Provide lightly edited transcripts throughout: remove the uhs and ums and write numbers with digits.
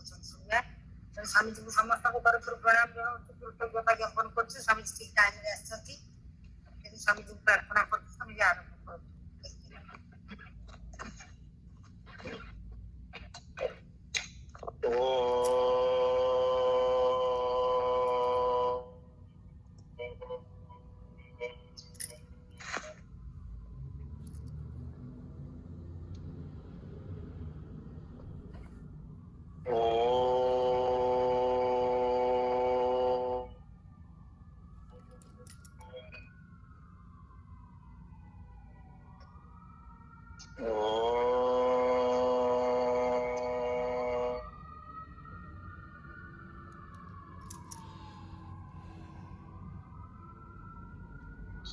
स्वामी जी को समस्त तरफ प्रणाम जनाऊँ कृतज्ञता ज्ञापन कर स्वामी जी ठीक टाइम स्वामी जी प्रार्थना कर स्वामी जी आरंभ कर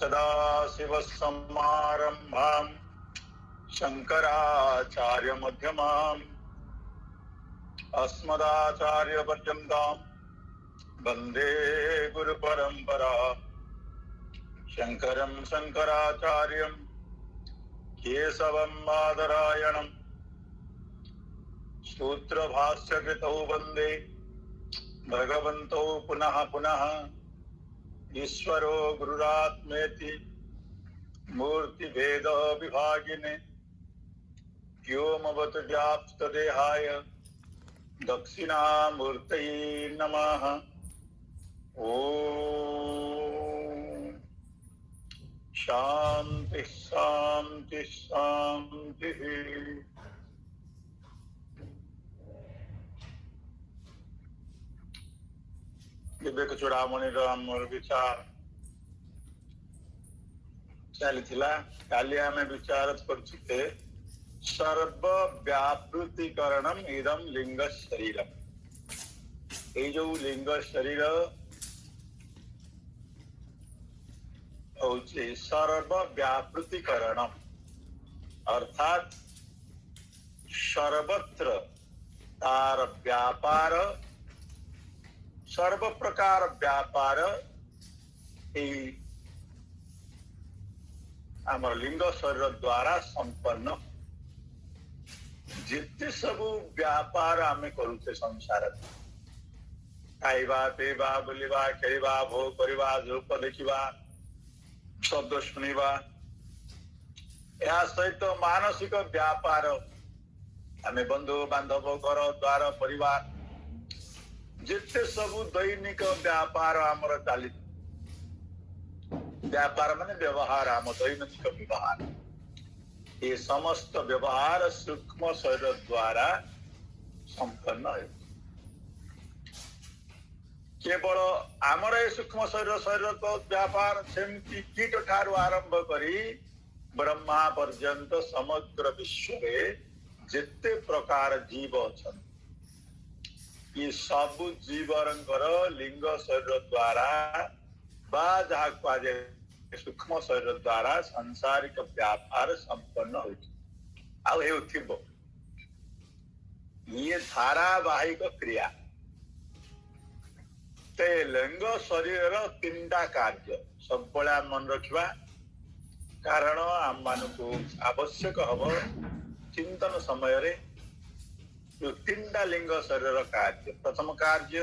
सदाशिवसमारम्भां शङ्कराचार्यमध्यमाम् अस्मदाचार्यपर्यन्तां वन्दे गुरुपरम्परा शङ्करं शङ्कराचार्यं केशवं बादरायणं सूत्रभाष्यकृतौ वन्दे भगवन्तौ पुनः पुनः ईश्वरो गुरुरात्मेति मूर्तिभेद विभागिने व्योमवत् व्याप्तदेहाय दक्षिणामूर्तये नमः। ओम शांति शांति शांति। विवेक चूड़ामणिर आमर विचार चली काली आम विचार करते सर्व व्यापृतिकरणम इदम लिंग शरीरम। ये जो लिंग शरीर होचे सर्व व्यापृतिकरणम अर्थात सर्वत्र तार व्यापार सर्व प्रकार व्यापार आमर लिंग शरीर द्वारा संपन्न जिते सबू व्यापार आम करुचे संसार खाइबा पीवा बुलिबा खेलिबा भोग करिबा रूप देखिबा शब्द शुणिबा या सहित मानसिक व्यापार आम बंधु बांधव घर द्वार परिवार जिते सबू दैनिक व्यापार आमर चली व्यापार माने व्यवहार आम दैनिक व्यवहार ये समस्त व्यवहार सूक्ष्म शरीर द्वारा संपन्न है। केवल आमर ये सूक्ष्म शरीर शरीर तो व्यापार सेमती कीट ठारू आरंभ करी ब्रह्मा पर्यंत समग्र विश्व में जिते प्रकार जीव अच्छा ये सबु जीवरंकर लिंग शरीर द्वारा बा जहा कहुए सूक्ष्म शरीर द्वारा सांसारिक व्यापार संपन्न हो ये धारावाहिक क्रिया ते लिंग शरीर तीनटा कार्य सब मन रखा कारण आम मान को आवश्यक हम चिंतन समय रे तीनटा लिंग शरीर कार्य प्रथम कार्य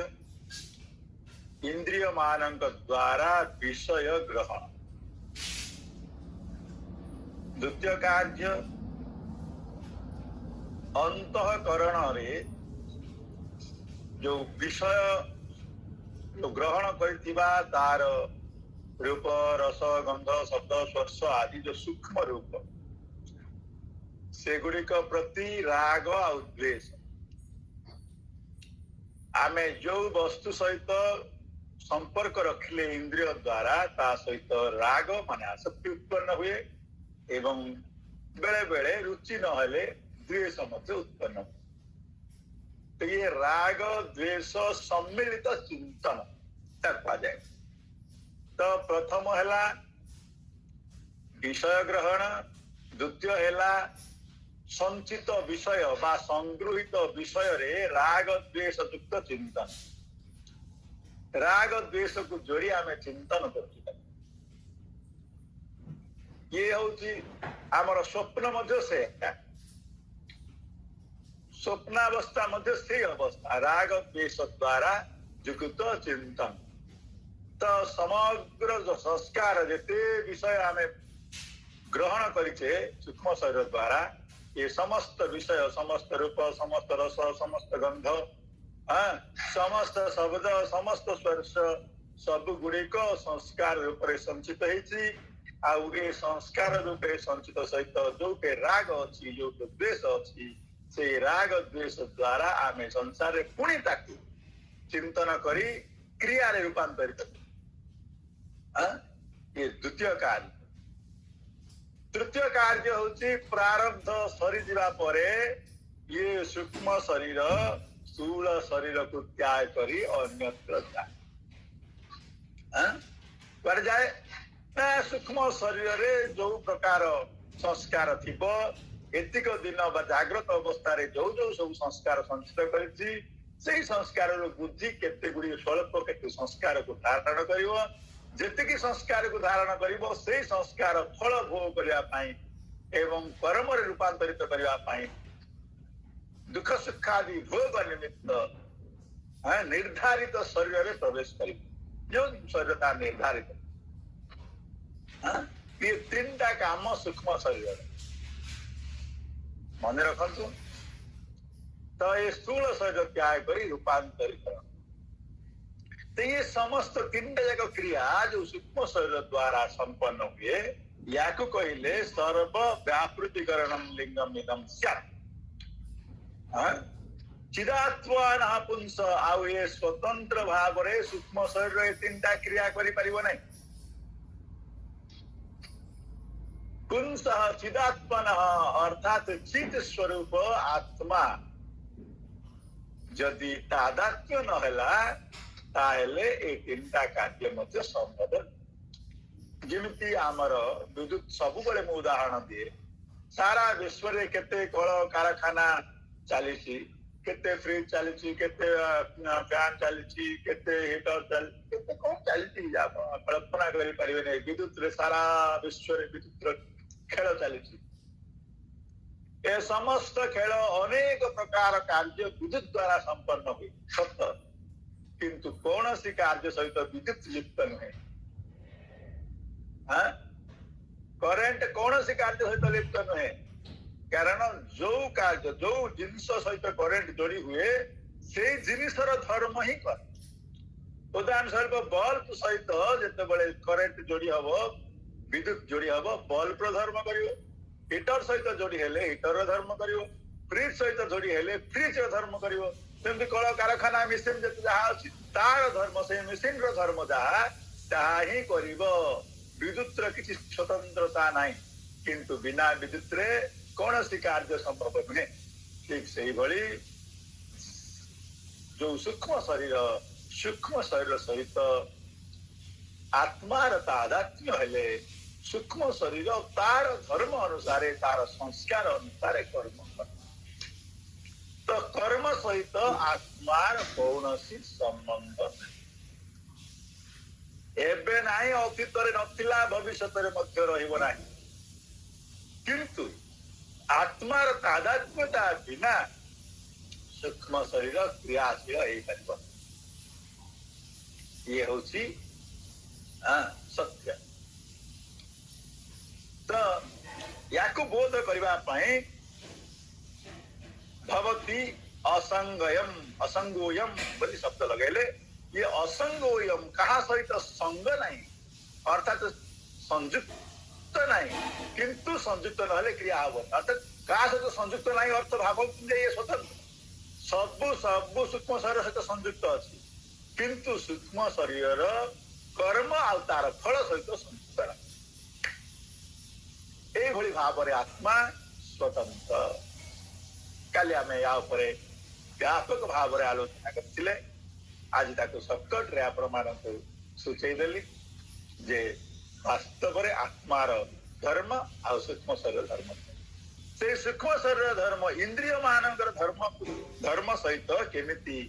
इंद्रिय मानक द्वारा विषय ग्रहण द्वितीय कार्य अंतःकरण रे जो विषय जो ग्रहण करथिबा तार रूप रस गंध शब्द स्पर्श आदि जो सूक्ष्म रूप सेगुड़िक प्रति राग और द्वेष आमे जो वस्तु सहित संपर्क रखिले इंद्रिय द्वारा ता सहित राग माने आसक्ति उत्पन्न हुए एवं बेले बेले रुचि नहले द्वेष मध्य उत्पन्न हुए। तो ये राग द्वेष सम्मिलित चिंतन कहा जाए। तो प्रथम है विषय ग्रहण द्वितीय है संचित विषय बा संगृहित विषय रे राग द्वेष युक्त चिंतन राग द्वेष को जोड़ी आम चिंतन कर ये हूँ आमर स्वप्न मध्य से स्वप्नावस्था मध्य से अवस्था राग द्वेष द्वारा युक्त चिंतन तो समग्र जो संस्कार जेते विषय आमे ग्रहण करिचे सूक्ष्म शरीर द्वारा ये समस्त विषय समस्त रूप समस्त रस समस्त गंध समस्त शब्द समस्त स्पर्श सब गुड़िक संस्कार रूप संचित होती आउ ए संस्कार रूपे संचित सहित जो के राग अच्छी जो के द्वेष अच्छी से राग द्वेष द्वारा आमे संसार रे पुणी ताकू चिंतन करी क्रिया रे रूपांतरित ये द्वितीय कार्य तृतीय कार्य होची प्रारब्ध सरी जीवा परे ये सूक्ष्म शरीर स्थूल शरीर को त्याग करी अन्यत्र जाए पर जाए ना सूक्ष्म शरीर रे जो प्रकार संस्कार थिबो एतिक दिन जाग्रत अवस्था रे जो जो सब संस्कार संचित करिछि सेही संस्कार रो बुद्धि केते गुडी स्वल्प केते संस्कार को धारण करिवो जेतिकी संस्कार को धारण करिवो सेही संस्कार फल भोग करिया पाई एवं कर्म रे रूपांतरित करिया पाई दुख सुख आदि भोग निमित्त निर्धारित शरीर रे प्रवेश करिवो जो शरीर का निर्धारित ये तीनटा काम सूक्ष्म शरीर मन रखु तो ये स्थूल शरीर त्याग करी रूपांतरित तो ये समस्त तीनटा जाक क्रिया जो सूक्ष्म शरीर द्वारा संपन्न हुए या कहले सर्व व्यापृतिकरणम लिंगम इदम स्यात् चिदात्मान पुंस आउ ये स्वतंत्र भाव रे सूक्ष्म शरीर तीनटा क्रिया करि परिबो नै पुंस चिदात्मन अर्थात चित स्वरूप आत्मा जदि तादात्म्य न होला ताहेले ए तीनटा कार्य मध्य संभव जेमिति आमर विद्युत सब बळे मु उदाहरण दिए सारा विश्व रे केते कल कारखाना चलीछि केते फ्रिज चलीछि केते फैन चलीछि केते हीटर चलीछि केते कोन चलीछि आप कल्पना करि परिबे नै विद्युत रे सारा विश्व रे विद्युत खेल चलीछि ए समस्त खेल अनेक प्रकार कार्य विद्युत द्वारा संपन्न हुए सत्य किंतु कौन सी कार्य सहित विद्युत लिप्त नुहे करेंट कौन सी कार्य सहित लिप्त नुहे कारण जो कार्य जो जिनस सहित करेंट जोड़ी हुए से जिनिसर धर्म ही कर उदाहरण स्वरूप बल्ब सहित जिते करेंट जोड़ी हम विद्युत जोड़ी हम बल्ब धर्म करियो हीटर सहित जोड़ी हेले हीटर धर्म करियो फ्रिज सहित जोड़ी हेले फ्रिज धर्म करियो सेमती कल कारखाना मेसीन जहाँ अच्छी तार धर्म से मेसीन धर्म जहाँ ताहा ही करिबो विद्युत किसी स्वतंत्रता नहीं किंतु बिना विद्युत रे कौन सी कार्य संभव नुहे ठीक से भली जो सूक्ष्म शरीर सहित आत्मार तादात्म्य हेले सूक्ष्म शरीर तार धर्म अनुसार तार संस्कार अनुसार कर्म कर तो कर्म सहित आत्मार कौनसी संबंध एबे नाही अतीत रे नथिला भविष्यत रे मध्य रहिबो नाही किंतु आत्मार तादात्म्यता बिना सूक्ष्म शरीर क्रियाशील होई परिबो ये होची सत्य तो याकु बोध करबा पई भवती असंगोयम बोली शब्द लगेले ये असंगोयम कहा सहित संग नहीं अर्थात संयुक्त नहीं किंतु संयुक्त नहले क्रिया हो अर्थात कहा सहित संयुक्त नहीं अर्थ भाव ये स्वतंत्र सब सूक्ष्म शरीर सहित संयुक्त अच्छी किंतु सूक्ष्म शरीर कर्म आ तार फल सहित संयुक्त नहीं एभली भाव रे आत्मा स्वतंत्र काली आम या व्यापक भाव रे आलोचना करथिले आज ताको सर्टकट रे प्रमाण को सूचैदेली जे वास्तव रे आत्मार धर्म आ सूक्ष्म शरीर धर्म से सूक्ष्म शरीर धर्म इंद्रिय मानकर धर्म सहित केमिति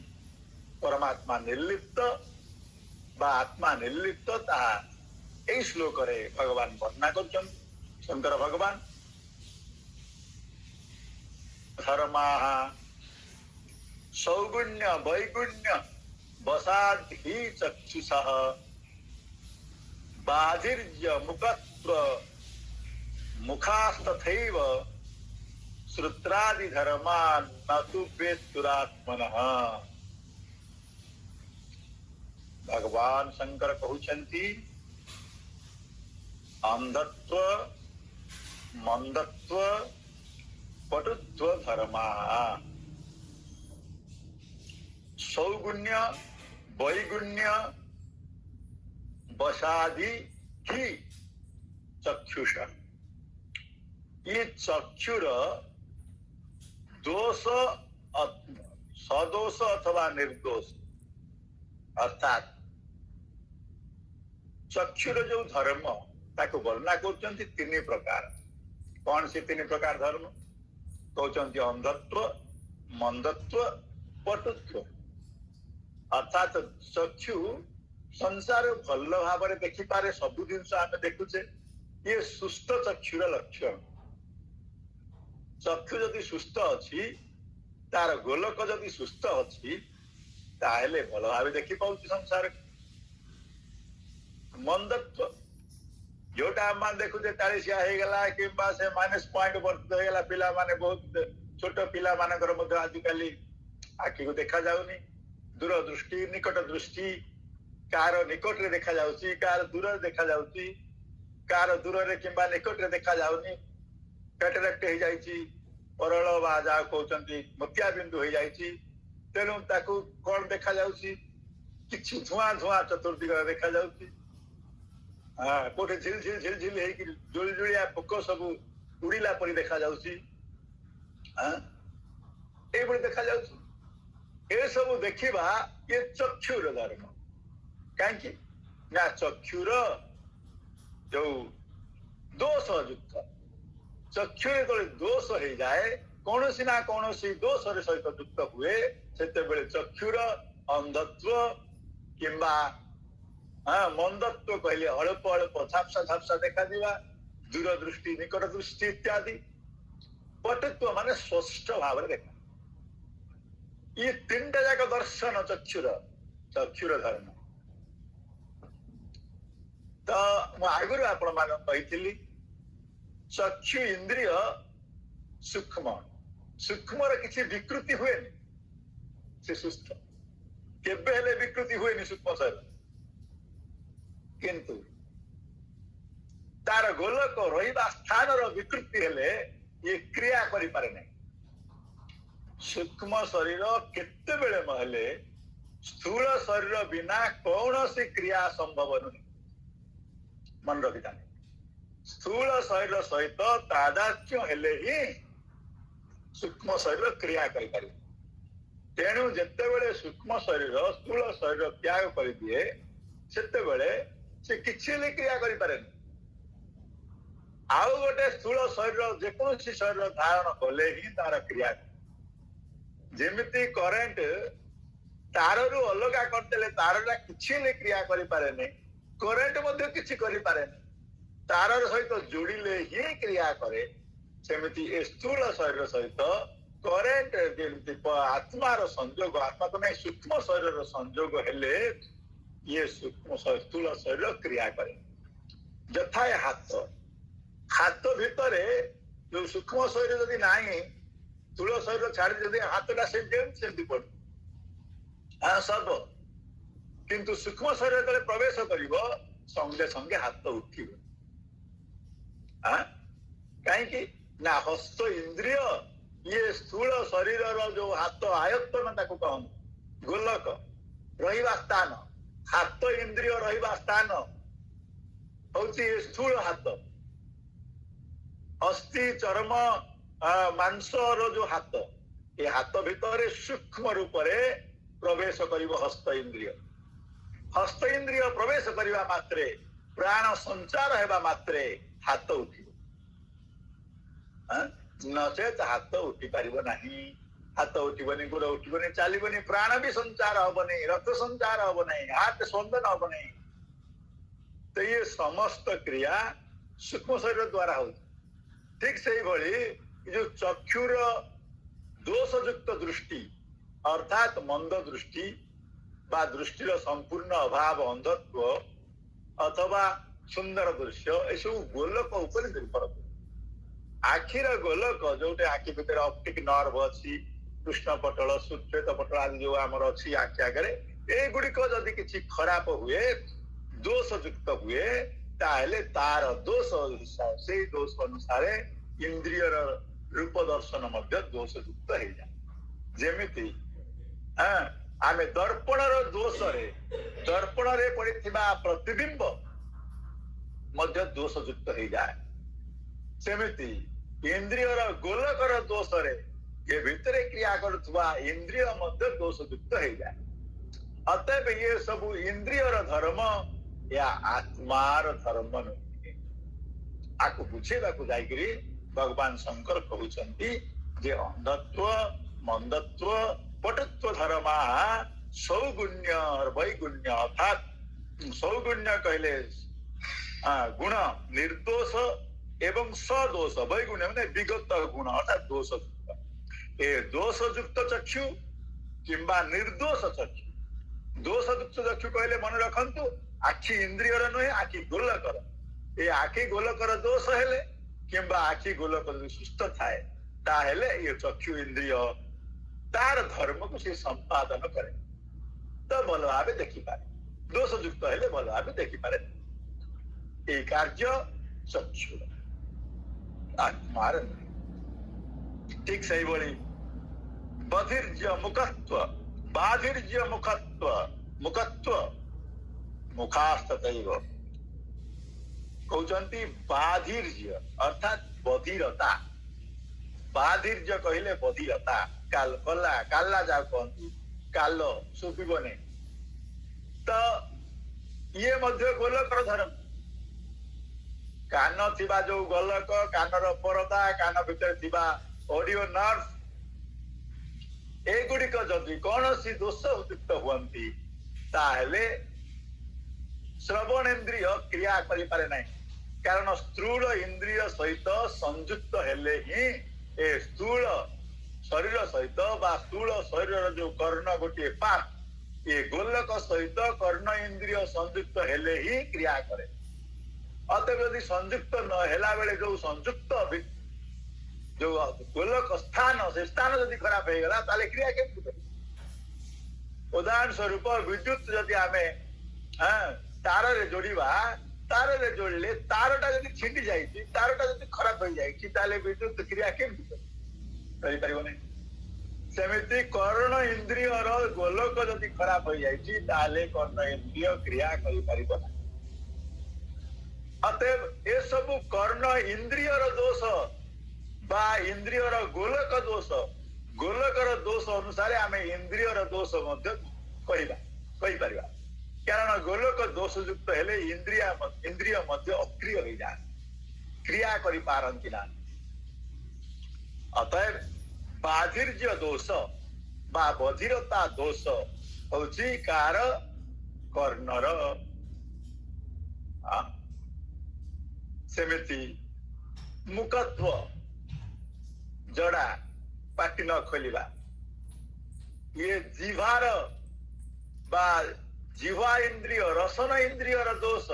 परमात्मा निर्लिप्त बा आत्मा निर्लिप्त ता ए श्लोक रे भगवान वर्णना करछन शंकर भगवान धर्माः सौगुण्य वैगुण्य वसाद्धि चक्षुषः बाधिर्य मुखत्व मुखास्तथैव श्रुत्रादि धर्मान न तु वेत्तुरात्मनः। भगवान शंकर कहउछंती अंधत्व मंदत्व पटुत्व धर्मा सौगुण्य वैगुण्य वसादि ही चक्षुष। ये चक्षुर दोष सदोष अथवा निर्दोष अर्थात चक्षुर जो धर्म ताको वर्णना करछंती तीन प्रकार। कौन से तीन प्रकार धर्म कहते? अंधत्व मंदत्व पटुत्व। अर्थात चक्षु संसार भल भाव देखी पारे सबु जिनस आम देखुचे ये सुस्थ चक्षुर लक्षण। चक्षु जदि सुस्थ अच्छी तार गोलक जदि सुस्थ अच्छी ताहले भल भाव देखी पाउछि संसार। मंदत्व जोटा आम देखुचे 40 होगला कि -पॉइंट वर्ष होगला पिला माने बहुत छोट पिला मानकर मध्य आजिकल आखि को देखा जाउनी। दूरदृष्टि निकट दृष्टि कार निकट रे देखा जाउची कार दूर रे देखा जाउची कार दूर रे किंबा निकट रे देखा जाउनी। कैटरेक्ट हो जाइची परल बा जा कहउचंती मोतिया बिंदु हो जाइची। तेनु ताकू कोन देखा जाउची किछि धुआं धुआं चतुर्दिग देखा जाउची। हां कोठे झिल झिल झिल झिल हे कि जुल जुलिया पोक सब उड़ीला परी देखा जाउची। हां ए बड़ी देखा जाउची। ए सब देखिबा ये चक्षुर धर्म। कहीं ना चक्षुर जो दोष युक्त चक्षु जो दोष हो जाए कौन सी ना कौन सी दोष सहित युक्त हुए से चक्षुर अंधत्व किंबा मंदत्व कहले अल्प अल्प झापसा झापसा देखा दिवा दूरदृष्टि निकट दृष्टि इत्यादि। पटुत्व माने स्पष्ट भाव देखा। ये तीन जाक दर्शन चक्षुर धर्म। तो आगुरी आपण मान कही चक्षु इंद्रिय सूक्ष्म सूक्ष्म किसी विकृति हुए से सुस्थ केबे हेले विकृति हुए सूक्ष्म शरीर किंतु तार गोलक रहिबा स्थान विकृति हेले ये क्रिया करि पारे नहीं। सूक्ष्म शरीर केते बेले महले स्थूल शरीर बिना कौन सी क्रिया संभव नहीं। मन रखिता स्थूल शरीर सहित तादात्म्य हेले ही सूक्ष्म शरीर क्रिया करि पारे। तेणु जेते बेले सूक्ष्म शरीर स्थूल शरीर त्याग कर दिए सेते बेले से किछि ले क्रिया करि पारे। आउ गोटे स्थूल शरीर जेकोसी शरीर धारण कले ही तार क्रिया। जेमिति करेंट तार रु अलगा करदेले तारटा किछि ले क्रिया करि पारे नहीं। करेंट मध्य किछि करि पारे नहीं। तार सहित जोड़िले ही क्रिया करे। सेमिति स्थूल शरीर सहित करेंट जेमिति आत्मार संयोग आत्मा तो नहीं सूक्ष्म शरीर संयोग हेले ये सूक्ष्म स्थूल शरीर क्रिया करे। यथा हाथ हाथ भितरे जो सूक्ष्म शरीर जदि नाही स्थूल शरीर छाड़ी जदि हाथटा से पड़ सब किंतु सूक्ष्म शरीर जब प्रवेश करिवो संगे संगे हाथ उठिबो। कहीं ना हस्त इंद्रिय ये स्थूल शरीर जो हाथ आयत्तन ताकू कहन गोलक रहिबा स्थान हाथ इंद्रिय रहिबा स्थान होची स्थूल हाथ। अस्थि चर्म मांस जो हाथ ये हाथ भितर सूक्ष्म रूप से प्रवेश करिवो हस्त इंद्रिय। हस्त इंद्रिय प्रवेश करिवा मात्रे प्राण संचार हेबा मात्रे हाथ उठिबो। नचेत हाथ उठी पारिबो नहीं। हाथ उठिबनी गोड़ उठिबनी चलिबनी प्राण भी संचार हबनी रक्त संचार हब नहीं हाथ स्पंदन हब नहीं। तो ये समस्त क्रिया सूक्ष्म शरीर द्वारा हो। ठीक से ही भली जो चक्षुर दोषयुक्त दृष्टि अर्थात मंद दृष्टि बा दृष्टिर संपूर्ण अभाव अंधत्व अथवा सुंदर दृश्य एसबू गोलक उपर निर्भर करे आखिर गोलक जोटे आखि भितर ऑप्टिक नर्व अच्छी कृष्ण पटल श्वेत पटल आदि जो आमर अच्छी आखि आगे एगुड़िक जदि किसी खराब हुए दोष युक्त हुए ताहले तार दोष से दोष अनुसार इंद्रिय रूप दर्शन मध्य दोष युक्त हो जाए जेमिति आमे दर्पण दोष रे दर्पण रे पड़िथिबा प्रतिबिंब मध्य दोष युक्त हो जाए सेमिति इंद्रिय गोलकर दोष रे ये भितरे क्रिया करुवा इंद्रिय मध्य दोष युक्त हो जाए अतएव ये सब इंद्रिय धर्म या आत्मार धर्म नुहे आपको बुझेगा जाकरी भगवान शंकर कहते जे अंधत्व मंदत्व पटुत्व धर्मा सौगुण्य और वैगुण्य अर्थात सौगुण्य कहले गुण निर्दोष एवं सदोष वैगुण्य मैंने विगत गुण अर्थात दोष युक्त ए दोष युक्त चक्षु किंबा निर्दोष चक्षु दोष युक्त चक्षु कहले मन रखंतु आखि इंद्रिय नुहे आखि गोलकर ये आखि गोलकर दोष हेले किंबा आखि गोलकर सुस्थ थाए ताहेले ये चक्षु इंद्रिय तार धर्म को से संपादन करे तो भल भाव देखी पारे दोष युक्त हेले भल भाव देखी पारे ये कार्य चक्षु आत्मार ठीक सही बोली बधिर्य मुखत्व बाधिर्य मुखत्व मुखत्व मुखास्ततैव कहते बाधिर्य अर्थात बधिरता बाधिर्य कहले बधिरता काल कला काला जा कहती काल सुपिबने तो ये मध्य गोलकर धर्म कान थिबा जो गोलक कानर परदा कान भितर थिबा ऑडियो नर्व एगुड़िक जदि कौन सी दोष युक्त हुअन्ति ताहले श्रवण इंद्रिय क्रिया करि पारे नाही कारण स्थूल इंद्रिय सहित संयुक्त हेले ही ए स्थूल शरीर सहित बा स्थूल शरीर जो कर्ण गोटे पार्ट ये गोलक सहित कर्ण इंद्रिय संयुक्त हेले ही क्रिया करे अतएव यदि संयुक्त न हेला बेले जो संयुक्त जो गोलक स्थान से स्थान यदि खराब हो गला ताले क्रिया केमति करी उदाहरण स्वरूप विद्युत यदि आमे तार रे जोड़ीबा तार रे जोड़ले तारटा यदि छिंडी जाईची तारटा यदि खराब हो जाईची ताले विद्युत क्रिया केमति करी परिबो नै सेमिति कर्ण इंद्रिय रो गोलक यदि खराब हो जाईची ताले कर्ण इंद्रिय क्रिया करी परिबो नै अतएव ये सब कर्ण इंद्रिय रो दोष बा इंद्रिय गोलक दोष गोलकर दोष अनुसार आम इंद्रिय दोष कही पारिबा कारण गोलक दोष युक्त हेले इंद्रिय मध्य अक्रिय हो जाए क्रिया करि पारंती ना अतएव बाधिर्य दोष बा बधिरता दोष होची कार कर्णर सेमिति मुखत्व जड़ा पाटी न खोलिबा ये जीवार बा जीवा इंद्रिय रसन इंद्रिय दोष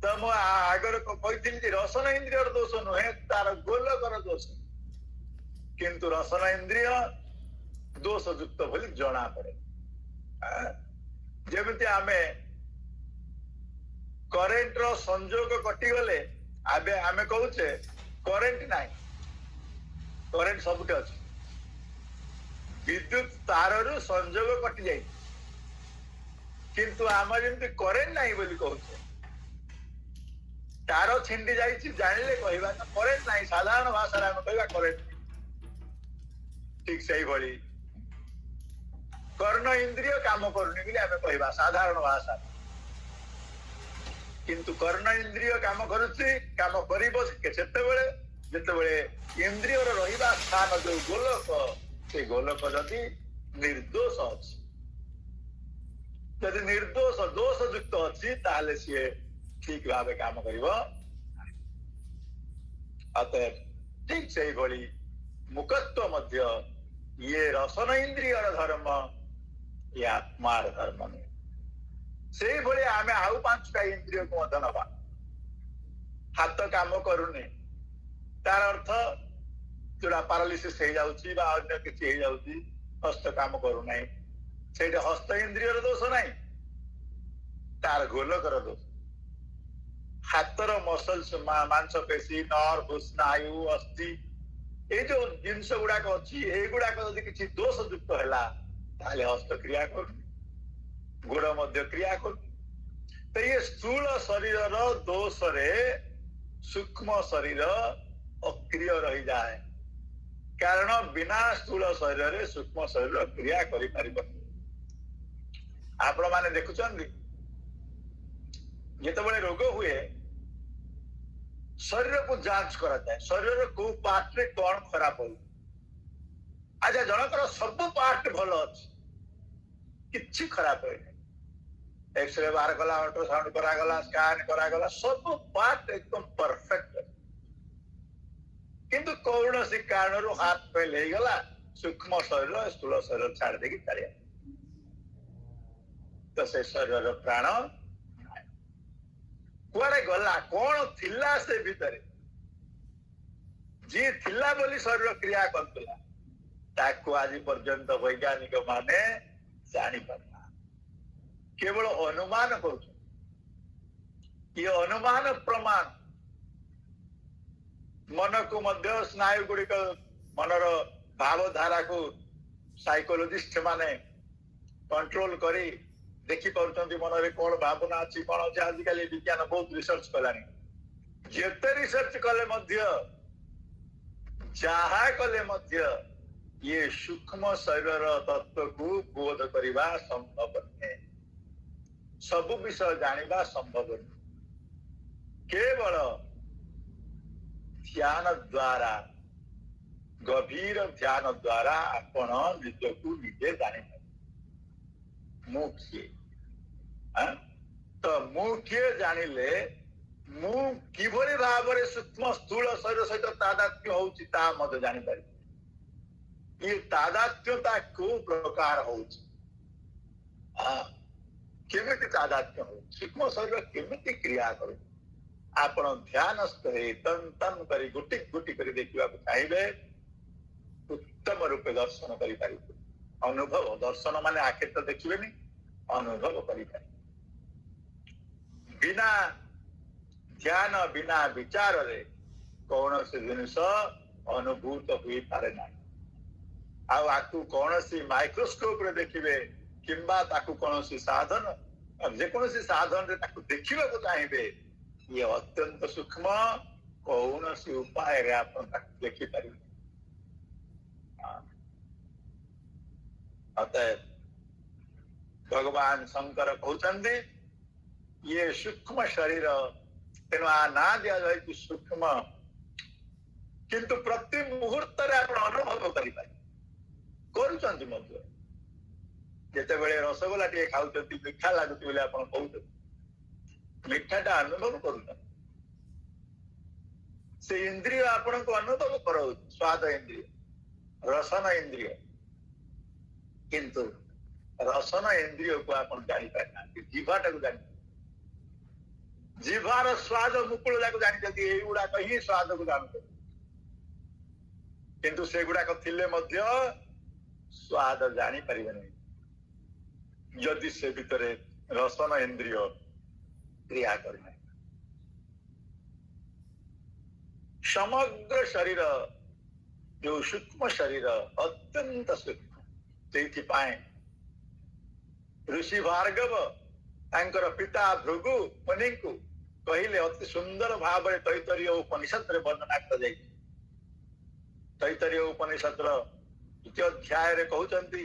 तो मु आगर कही रसन इंद्रिय दोष नुहे तार गोलकर दोष किंतु रसन इंद्रिय दोष युक्त बोली जना पड़े जेमिति आमे करेंट रो संयोग कटिगले आबे आमे कहूचे करेंट नाही करेंट सबुटे अच्छे विद्युत तार रु संयोग कटि जाए किंतु आम जमी करेंट नहीं बोली कहूचे तार छिंडी जाइए जानिले कहवा करेंट नहीं साधारण भाषा आम कहवा करेंट ठीक से भाई कर्ण इंद्रिय काम करनी बोली आम कहवा साधारण भाषा किंतु कर्ण इंद्रिय काम करुच्ची काम करिबो सेतेबेले जेतेबेले इंद्रिय रहिबा स्थान जो गोलक से गोलक जदि निर्दोष अछि जदि निर्दोष दोष युक्त अछि ताहले सी ठीक भाव काम करिबो अतएव ठीक से भली मुखत्व मध्य ये रसन इंद्रिय धर्म ये आत्मार धर्म नुहे से भाई आम आउ 5टा इंद्रिय को नवा हाथ काम करूनी तार अर्थ जोड़ा पारालिसिस हो जाउची बा अन्य किछि हो जाउची हस्त काम करू नाही सेटा हस्त इंद्रियर दोष नाही तार गोलकर दोष हाथर मसल्स मांसपेशी नर्व स्नायु अस्थि ये जो जिनस गुड़ाक अच्छी एगुड़ाक जदि किसी दोष युक्त है ताले हस्त क्रिया कर गोड़ मध्य क्रिया कर तो ये स्थूल शरीर दोष रे सूक्ष्म शरीर अक्रिय रही जाए कारण बिना स्थूल शरीर रे सूक्ष्म शरीर क्रिया करि परिबो आपण माने देखुछन जितेबाला रोग हुए शरीर को जांच करा जाए शरीर को पार्ट रे कौन खराब हो अच्छा जनकर सब पार्ट भल अच्छी किछि खराब हो एक्सरे बाहर गला अल्ट्रासाउंड करा गला स्कैन करा गला सब पार्ट एकदम परफेक्ट किंतु कौन सी कारण हाथ फेल हो गला सूक्ष्म शरीर स्थूल शरीर छाड़ देकी चलिया तो से शरीर प्राण कुआड़े गला कौन थिला से भीतर जी थिला बोली शरीर क्रिया करतला ताको आज पर्यंत वैज्ञानिक माने जानी पारला केवल अनुमान कर ये अनुमान प्रमाण मन को मध्य स्नायु गुड़िक मनर भावधारा को साइकोलॉजिस्ट माने कंट्रोल करी देखी पार्टी मन में कौन भावना अच्छी कौन अच्छे आजिकल विज्ञान बहुत रिसर्च कलानी जिते रिसर्च कले मध्य जहा कले मध्य ये सूक्ष्म शरीर तत्व को बोध करवा संभव नहीं सब विषय जानिबा संभव नहीं केवल ध्यान द्वारा गभीर ध्यान द्वारा आपण निज को निजे जानी मु किए तो मु किए जानिले मु किभली भाव सूक्ष्म स्थूल शरीर सहित तादात्म्य होउची ता मत जानि पारि ये तादात्म्यता को प्रकार होउची केमिति तादात्म्य हो सूक्ष्म शरीर केमिति क्रिया करू आपण ध्यानस्थ हे तन तन करी गुटी गुटी करी देखिबा को चाहिबे उत्तम रूपे दर्शन करि पारिबे अनुभव दर्शन माने आखे तो देखिबे नहीं अनुभव करि पारिबे बिना ध्यान बिना विचार रे कौन से जिनिस अनुभूत हुई पारे ना आकु कौन सी माइक्रोस्कोप रे देखिबे किंबा ताकु कौन सी साधन जे कौन सी साधन रे ताकु देखिबा को चाहिबे ये अत्यंत सूक्ष्म कौन सी उपाय रे आपण ताकु देखि पारिबे अतः भगवान शंकर कहते ये सूक्ष्म शरीर तेणु आ ना दिया जाए कि सूक्ष्म किंतु प्रति मुहूर्त अनुभव करते रसगोला टे खाऊ मीठा लगुच कहते मीठाटा अनुभव कर से इंद्रिय आपण को अनुभव कर स्वाद इंद्रिय रसन इंद्रिय किंतु रसन इंद्रिय को आपण जानी पारना जीवाटा को जानी जीवार स्वाद मुकुल जाक जानी ये गुड़ाक ही स्वाद को जानते किंतु से गुड़ाक थिले मध्य स्वाद जानी परिबे नहीं यदि से भितर रसन इंद्रिय क्रिया करना समग्र शरीर जो सूक्ष्म शरीर अत्यंत सूक्ष्म से ऋषि भार्गव तांकर पिता भृगु मुनि को कहले अति सुंदर भाव तैतरीय उपनिषद रे वर्णना कर तैतरीय उपनिषद द्वितीय अध्याय रे कहउचंती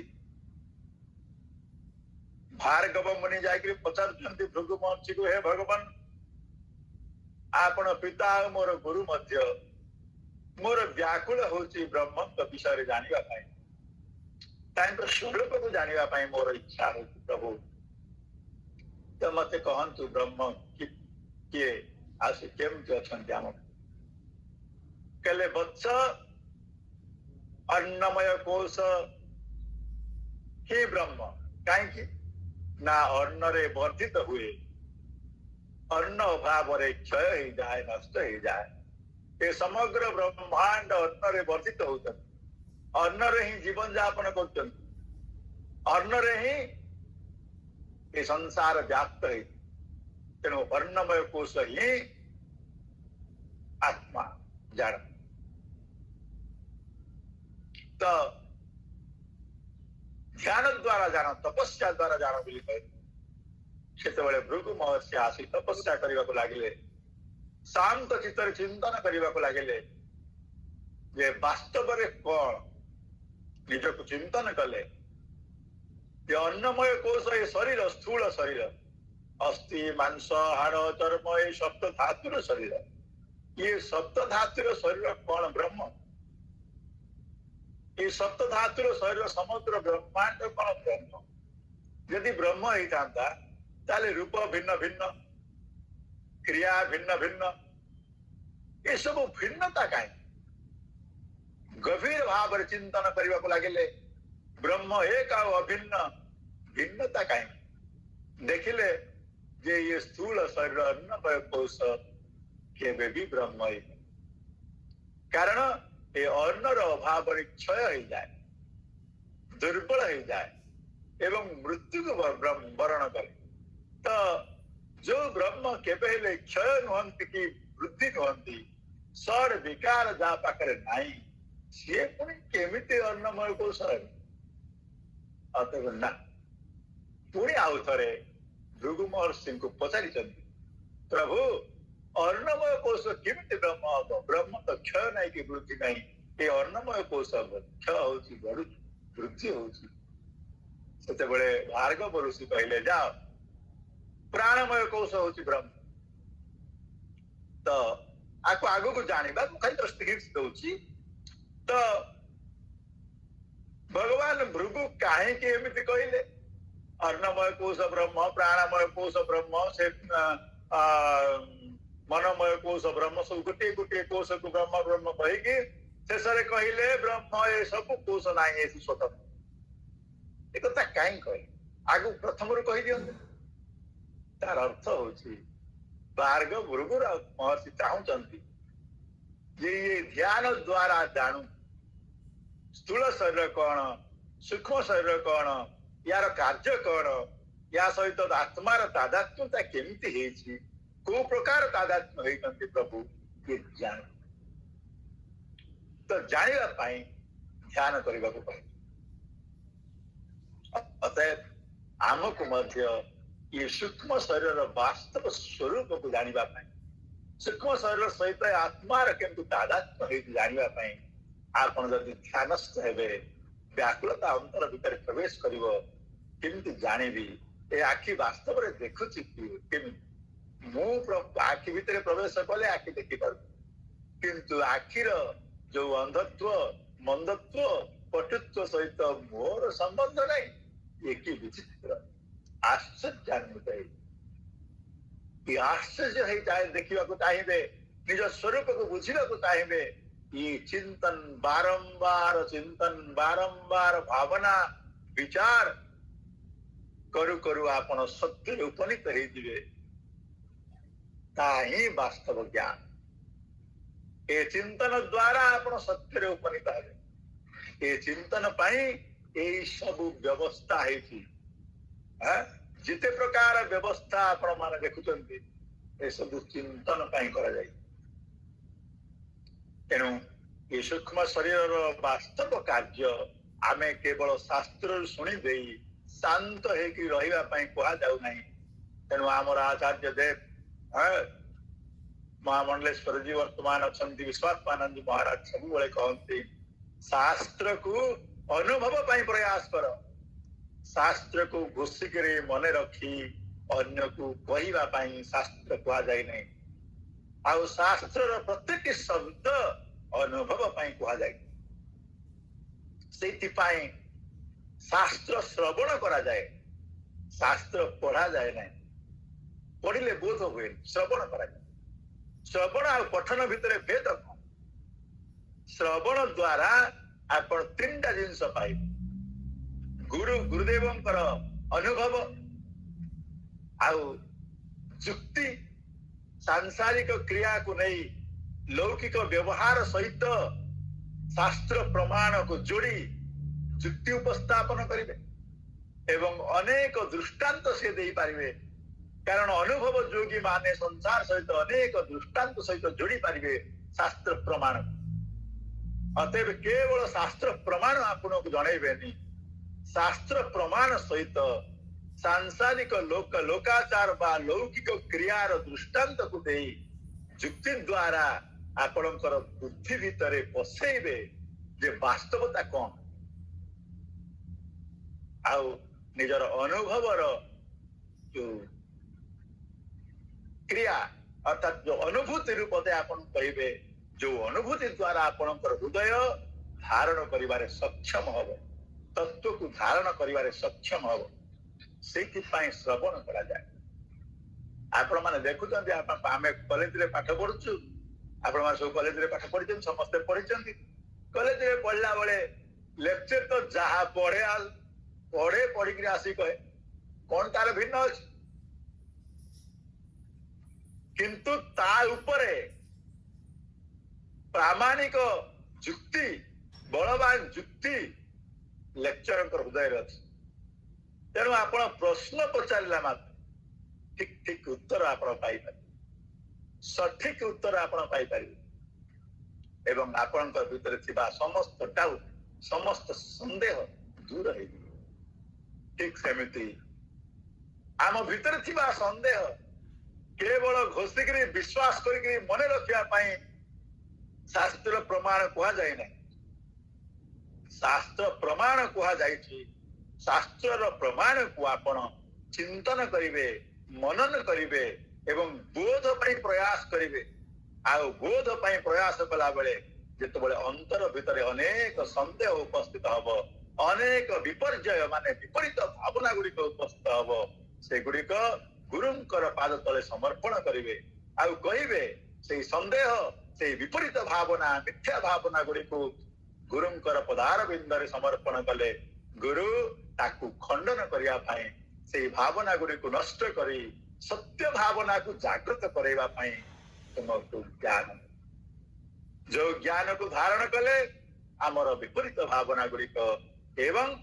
भार्गव मुनि जाकि पचारचंती भृगु महर्षि को हे भगवान आपण पिता मोर गुरु मध्य मोर व्याकुल होची ब्रह्म विषय जानिबा पाई तांकर स्वरूप को जानिबा पाई मोर इच्छा होची प्रभु तो मते कहंतु ब्रह्म किए आसे केमति अछंती आम कले बच्च अन्नमय कोश ही ब्रह्म कहीं ना अन्न रे वर्धित हुए, अन्न अभाव रे क्षय ही जाए, नष्ट ही जाए। ये समग्र ब्रह्मांड अन्न रे वर्धित होता, अन्न रे ही जीवन यापन कर, अन्न रे ही ये संसार व्याप्त है। तेणु अन्नमय कोश ही आत्मा जान। तो ध्यान द्वारा जान, तपस्या द्वारा जान बोली कहे। सेतेबेले भृगु महर्षि आसी तपस्या करने को लगिले, शांत चित्तर चिंतन करने को लगिले जे वास्तव रे कौन निज को चिंतन कले। ये अन्नमय कोश ये शरीर, स्थूल शरीर, अस्थि मांस हाड़ चर्म ये सप्त धातुर शरीर, ये सप्त धातुर शरीर कौन ब्रह्म। ये सप्त धातुर शरीर समग्र ब्रह्मांड कौन ब्रह्म। यदि ब्रह्म होता ताले रूप भिन्न भिन्न, क्रिया भिन्न भिन्न, ये सब भिन्नता कहीं गभीर भाव चिंतन करने को लगे। ब्रह्म एक अभिन्न, भिन्नता कहीं देखिले जे ये स्थूल शरीर अन्नमय कोश केबे भी ब्रह्म ही, कारण ये अन्नर अभाव क्षय हो जाए, दुर्बल हो जाए एवं मृत्यु को वरण करे। तो जो ब्रह्म केबे क्षय नुहंती कि वृद्धि नुहंती, सर विकार जा पाखे नाई, सी पुणी केमिति अन्नमय कोश। अतएव ना पुणी आउ थे भृगु महर्षि को पचारि, प्रभु अन्नमय कोश केमिति ब्रह्म हम, ब्रह्म तो क्षय नहीं कि वृद्धि नहीं, ये अन्नमय कोश क्षय होची, बढ़ुची, वृद्धि होची। सेतेबेले भार्गव ऋषि कहले जाओ प्राणमय कोश होची ब्रह्म। तो आपको आगु को जानिबा खाली जस्ट हिंट्स दउची। तो भगवान भृगु काहे के एमिति कहले अन्नमय कोश ब्रह्म, प्राणमय कोश ब्रह्म, से मनमय कोश ब्रह्म, सब गोटे गोटे कोश को ब्रह्म ब्रह्म कहीकि शेष कहले ब्रह्म ये सब कोश ना स्वतंत्र। एक कथा कहीं कहे आगु प्रथम कही दियंते। तार अर्थ होची भार्गव भृगु महर्षि चाहूचंती जे ये ध्यान द्वारा जानू स्थूल शरीर कौन, सूक्ष्म शरीर कौन, यार कार्य कौन, या सहित आत्मार तादात्म्यता केमिति हेछि, को प्रकार तादात्म्य होइकंती प्रभु ये जान। तो जानिबा पाई ध्यान करबा को कहे। अतएव आमको मध्य ये सूक्ष्म शरीर वास्तव स्वरूप को जानिबा पाई, सूक्ष्म शरीर सहित आत्मार केमिति तादात्म्य होइति जानिबा पाई आपण जदि ध्यानस्थ हेबे, व्याकुलता अंतर भीतर प्रवेश करिवो, केमिति जानिबी ए आखि वास्तव रे देखुछि केमिति। मु आखि भीतर प्रवेश कले आखि देखि पार, किंतु आखिर जो अंधत्व मंदत्व पटुत्व सहित मोर संबंध नहीं। ये कि विचित्र आश्चर्यान्वित है। ये आश्चर्य है चाहे देखा चाहिए, निज स्वरूप को बुझा चाहिए। ये चिंतन बारंबार भावना विचार करू करू आपण सत्य उपनीत होइजिवे, ताही वास्तव ज्ञान। ये चिंतन द्वारा आपण सत्य उपनीत हेबे। ये चिंतन पाई ये सब व्यवस्था है। जिते प्रकार व्यवस्था आपण माने देखुचंती ये सब चिंतन पाई करा जाय। तेणु ये सूक्ष्म शरीर वास्तव कार्य आमे केवल शास्त्र शुणी दे शांत है कि रहिबा पाई कहा जाउ नाही। तेणु आमर आचार्य देव महामंडलेश्वर जी वर्तमान अछंती विश्वात्मानंद जी महाराज सब बेले कहते शास्त्र को अनुभव पाई प्रयास कर, शास्त्र को घोषिक मन रखी अन्य को कहवा पाई शास्त्र कह जाए नहीं। आउ शास्त्र प्रत्येक शब्द अनुभव पाई कह जाए। सेतिपाई शास्त्र श्रवण करा जाए, शास्त्र पढ़ा जाए नहीं। पढ़िले बोध हुए, श्रवण करा जाए। श्रवण और पठन भितर भेद कौन? श्रवण द्वारा आपण तीनटा जिनस पाइबे गुरु गुरुदेवंकर अनुभव आउ जुक्ति सांसारिक क्रिया को नहीं लौकिक व्यवहार सहित शास्त्र प्रमाण को जोड़ी जुक्ति उपस्थापन करिवे एवं अनेक दृष्टांत से दे पारिवे कारण अनुभव योगी माने संसार सहित अनेक दृष्टांत सहित जोड़ी पारिवे शास्त्र प्रमाण अतएव केवल शास्त्र प्रमाण आपन को जणैबेनी शास्त्र प्रमाण सहित सांसारिक लोकाचार बा लौकिक क्रियार दृष्टांत को दे जुक्ति द्वारा आपणकर बुद्धि भितर पसेइबे जे वास्तवता कौन आउ निजर अनुभवर जो क्रिया अर्थात जो अनुभूति रूपते आपण कहिबे जो अनुभूति द्वारा आपणकर हृदय धारण करिवारे सक्षम हबो तत्व को धारण करिवारे सक्षम हबो सेथिपाई श्रवण करा जाए आपण माने देखुचंदी आमे कॉलेज रे पाठ पढुछु आपण माने सब कॉलेज रे पाठ पढिछन समस्त पढिछंती कॉलेज रे पढला बेले लेक्चर तो जहा पढ़े पढ़ी कि आसी कहे कौन तार भिन्न अछि किंतु ता उपरे प्रामाणिक जुक्ति बलवान जुक्ति लेक्चर हृदय अच्छी तेणु आपण प्रश्न पचारा मात्र ठीक ठीक उत्तर आपण पाइपर सठिक उत्तर आपण पाइपर एवं आपण भीतर थिबा समस्त डाउट समस्त संदेह दूर हो ठीक सेमिति आम भीतर थिबा संदेह केवल घोषिकी विश्वास करी मन रखा शास्त्र प्रमाण कह जाए ना शास्त्र प्रमाण कह जाए शास्त्र प्रमाण को आपण चिंतन करिवे मनन करिवे एवं बोध पई प्रयास करिवे आ बोध पई प्रयास कला बेले जेते बेले अंतर भितर अनेक संदेह उपस्थित हबो अनेक विपर्जय माने विपरीत भावना गुड़िक उपस्थित हबो से गुड़िक गुरुंकर पाद तले समर्पण करिवे आ कहिवे से संदेह से विपरीत भावना मिथ्या भावना गुड़िक गुरुंकर पदार बिंदरे समर्पण कले गुरु ताकू खंडन करिया पाए से भावना गुड़ी को नष्ट करी सत्य भावना को जागृत करैबा पाए तुमको ज्ञान जो ज्ञान को धारण कले आमर विपरीत भावना गुड़िक एवं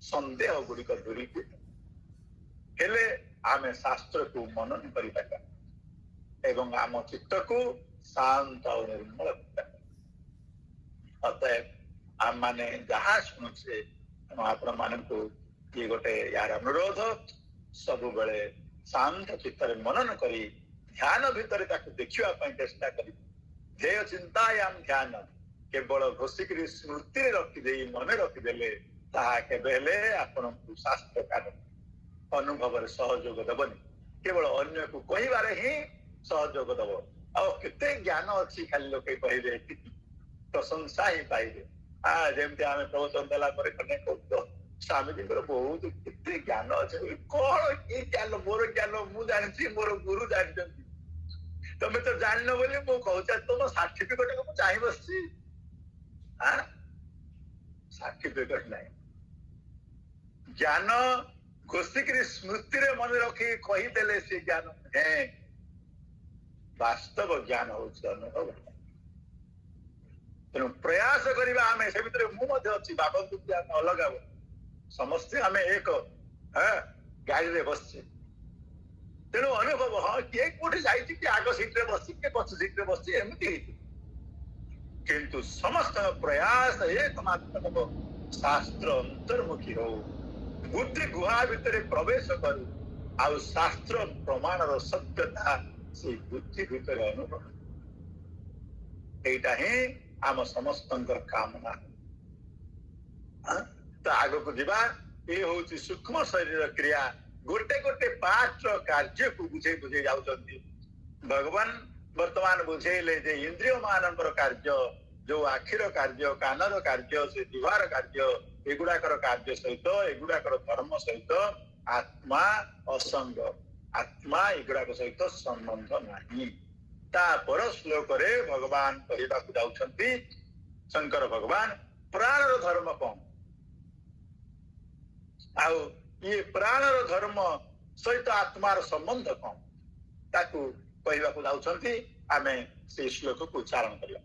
संदेह गुड़िक दूरीकृत हेले आमे शास्त्र को मनन करि पाका एवं आम चित्त को शांत और निर्मल अतएव आम माने जहा शुणुचे आपण मानक ये गोटे यार अनुरोध सब बेले शांत चित्तर मनन करी ध्यान भितर देखा चेष्टा करी ध्येय चिंतायाम ध्यान केवल घोषिकी स्मृति रखिदे मन रखिदेले ताहा केबेले आपण शास्त्र कारण अनुभव सहयोग दबनी केवल अन्य को कहिबारे ही सहयोग दब आ केते ज्ञान अच्छी खाली लोक कहिबे प्रशंसा ही पाइबे जमती आम प्रवचन देला स्वामी जी बहुत केते ज्ञान अच्छे कौन ये ज्ञान मोर ज्ञान मु जानी मोर गुरु जानते तमें तो जान बोली मु कहूँ तुम सर्टिफिकेट को चाह बस सर्टिफिकेट नहीं ज्ञान घोषिकी स्मृति रे मन रखी कहीदेले से ज्ञान है वास्तव ज्ञान हो अनुभव तेणु प्रयास करवा आम से भितर मुझे भावतु आम अलग समस्ते आम एक गाड़ी रे बस तेणु अनुभव हाँ किए कोठी जाइए कि आग सीट्रे बस किए पछ सीट्रे बस एमती किंतु समस्त प्रयास एकमात्र हम शास्त्र अंतर्मुखी हो बुद्धि गुहा भितर प्रवेश करू आ शास्त्र प्रमाण सत्यता से बुद्धि भितर अनुभव एटा ही आम समस्त कामना तो आग को जीवा ये हूँ सूक्ष्म शरीर क्रिया गोटे गोटे पार्ट कार्य को बुझे बुझे जाउछंती भगवान वर्तमान बुझेले जे इंद्रिय मानकर कार्य जो आखिर कार्य कानर कार्य से जीवार कार्य एगुड़ाकर कार्य सहित एगुड़ाकर धर्म सहित आत्मा असंग आत्मा एगुड़ाक सहित संबंध नहीं तापर श्लोक रे भगवान कहवाक जाउछंती शंकर भगवान प्राणर धर्म कौन आउ ये प्राणर धर्म सहित आत्मार संबंध कौन ताकू कहवाक जाउछंती आमे से श्लोक को उच्चारण करिया।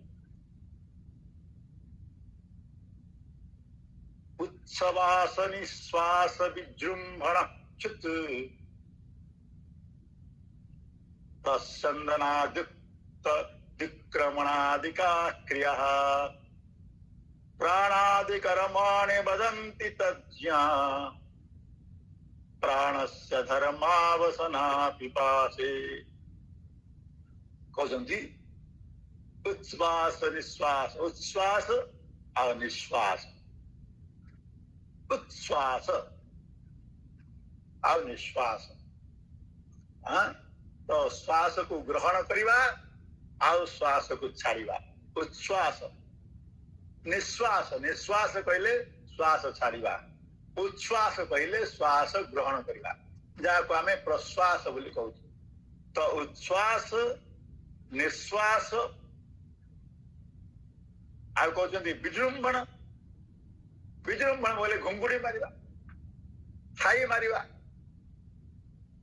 उत्सवास निश्वास विजृंभण च्युत प्रसंदनादुक्त विक्रमणादिका क्रिया प्राणादिकर्माणि वदन्ति तज्ज्ञा प्राणस्य धर्मावसना पिपासे कहते उच्छ्वास निश्वास उच्छ्वास और निश्वास उच्छ्वास और निश्वास हाँ तो श्वास को ग्रहण करिबा और श्वास को छाड़िबा उच्छ्वास निश्वास निश्वास कहले श्वास छाड़िबा उच्छ्वास कहले श्वास ग्रहण करिबा जाको आमे प्रश्वास बोली कहू तो उच्छ्वास निश्वास आ कहते विजृंभण विजृंभण बोले घुंगुड़ी मारिबा छाई मारिबा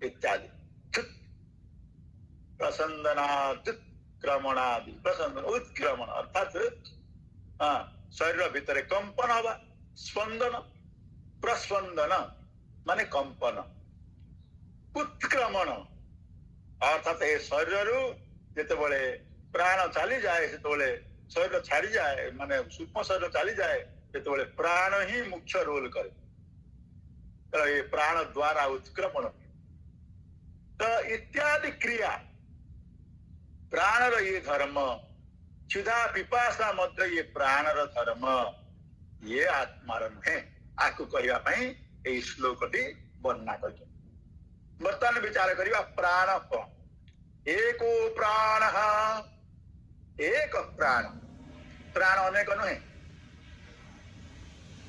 इत्यादि प्रसंदनादिक्रमणादि प्रसंदन उत्क्रमण अर्थात शरीर भितर कंपन हवा स्पंदन प्रस्पंदन माने कंपन उत्क्रमण अर्थात ये शरीर जिते प्राण चली जाए से शरीर छाड़ी जाए माने सूक्ष्म शरीर चली जाए जिते प्राण ही मुख्य रोल करे तो ये प्राण द्वारा उत्क्रमण तो इत्यादि क्रिया प्राणर ये धर्म क्षुधा पिपासा मध्य ये प्राणर धर्म ये आत्मार नुहे आपको कहवाई श्लोक वर्णना कर बर्तमान विचार करवा प्राण कौन एको प्राण एक प्राण प्राण अनेक नुहे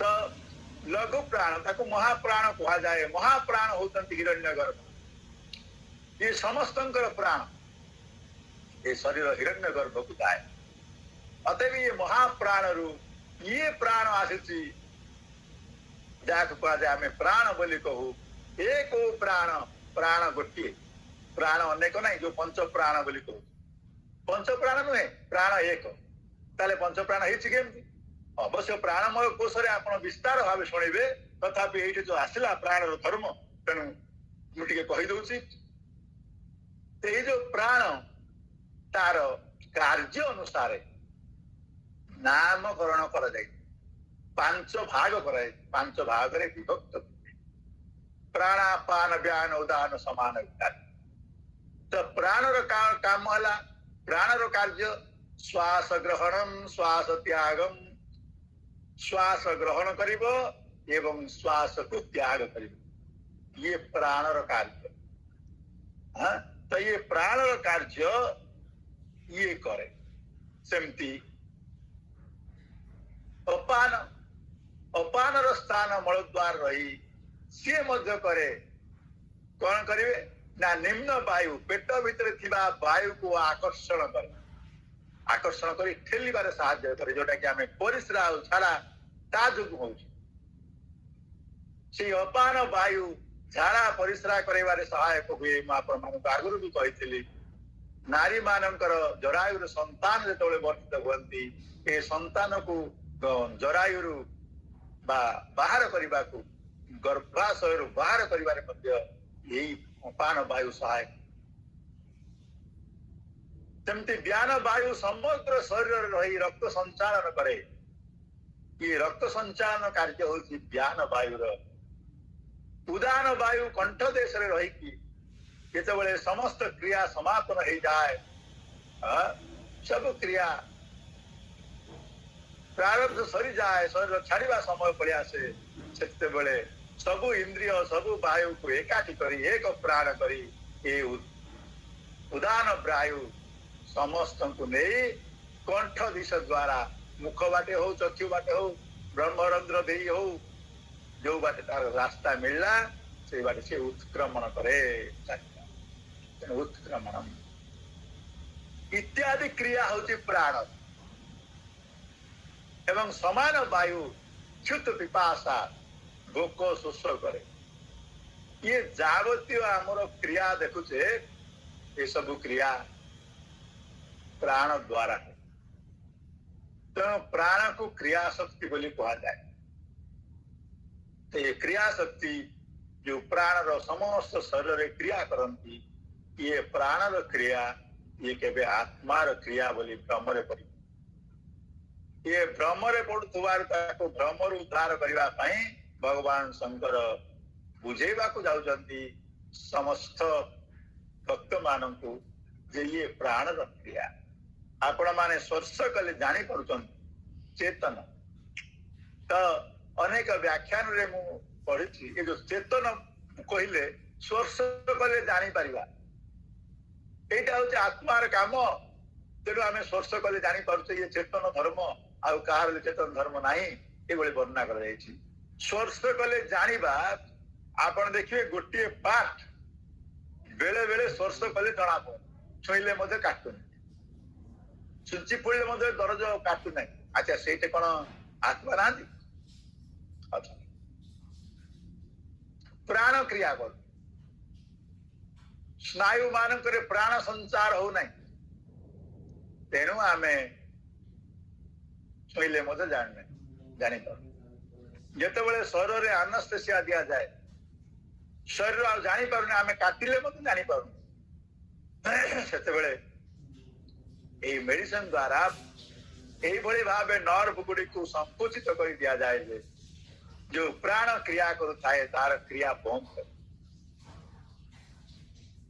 तो लघु प्राण ताको महाप्राण कहा जाए महाप्राण होती हिरण्यगर्भ ये समस्तंकर प्राण ये शरीर हिरण्यगर्भ को जाए अतएव ये महाप्राण रु ये प्राण आसी कहा जाए आम प्राण बोली कहू एक प्राण प्राण गोटे प्राण अनेक ना जो पंच प्राण बोली कहू पंच प्राण नुहे प्राण एक ताले पंच प्राण होमती अवश्य प्राणमय कोश आप विस्तार भाव शुणे तथापि ये जो आसला प्राण धर्म तेणु मुझे कहीदे ये जो प्राण तार कार्य अनुसार नामकरण कर पांच भाग कर पांच भाग विभक्त प्राणापान व्यान उदान समान तो प्राणर काम है प्राणर कार्य श्वास ग्रहणम श्वास त्यागम श्वास ग्रहण करिब एवं श्वास को त्याग करिब ये प्राणर कार्य हाँ तो ये प्राणर कार्य ये करे सेमती अपान अपानर स्थान मलद्वार रही सी मध्य करे कौन करिवे ना निम्न वायु पेट भितर थिबा वायु को आकर्षण करी ठेलिबारे साहाय्य करे जोटा कि आमे परिस्रा छाड़ा ता जोगु होउछि से अपान वायु झाड़ा परिस्रा करेबारे सहायक हुए मैं आपको आगुरी भी कही नारी मानकर जरायुर संतान जो वर्धित हुए ए संतान को जरायुरु बाहर करने को गर्भाशय बाहर कर अपान वायु सहायक सेमती व्यान वायु समग्र शरीर रही रक्त संचालन करे ये रक्त संचालन कार्य होची व्यान वायुर उदान वायु कंठ देश रही जिते समस्त क्रिया समापन हो जाए सब क्रिया प्रारब्ध सरी जाए शरीर छाड़ा समय पड़े आसे से सबु इंद्रिय सबु वायु को एकाठी करी एक प्राण करी ये उदान वायु समस्त को नहीं कंठ दिश द्वारा मुख बाटे हो चक्षु बाटे हो ब्रह्मरंध्र दे हो जो बाटे तार रास्ता मिलला से बाटे से उत्क्रमण करे उत्क्रमण इत्यादि क्रिया होची प्राण एवं समान वायु क्षुत पिपासा भोक शोष करे ये जावतीय आमर क्रिया देखुचे ये सब क्रिया प्राण द्वारा है तेणु प्राण को क्रिया शक्ति बोली कहा जाए तो ये क्रिया शक्ति जो प्राण रो समस्त शरीर रे क्रिया करती ये प्राण रो क्रिया ये केबे आत्मा रो क्रिया बोली भ्रमरे पड़ी ये भ्रमरे पड़ुवार ताको भ्रमर उद्धार करबा पई भगवान शंकर बुझेबा को जाउचंती समस्त भक्त मानंकु जे ये प्राण रो क्रिया आपण माने स्पर्श कले जानी पड़ुचंती चेतन तो अनेक व्याख्यान रे मु पढ़ी ये जो चेतन कहले स्पर्श कले जानी परिबा एटा होचे आत्मार काम तेणु आम स्पर्श कले जानी पारुचे ये चेतन धर्म आउ कहार चेतन धर्म नाही ये वर्णना कर स्पर्श कले जानिबा आपण देखिए गोटे पार्ट बेले बेले स्पर्श कले जना पड़े छुईले मध्य काटुनी छुंची पड़े मध्य दरज काटू ना अच्छा से कौन आत्मा ना अच्छा प्राण क्रिया कर स्नायु मानक प्राण संचार हो ना तेणु आम छुईले मध्य जापर जिते शरीर में आनस्तेसिया दि जाए शरीर आ जापर आम काटिले जापर से मेडिसिन द्वारा यही भाव नर्व गुड़ी को संकुचित कर दि जाए जो प्राण क्रिया करुए तार क्रिया बंद कर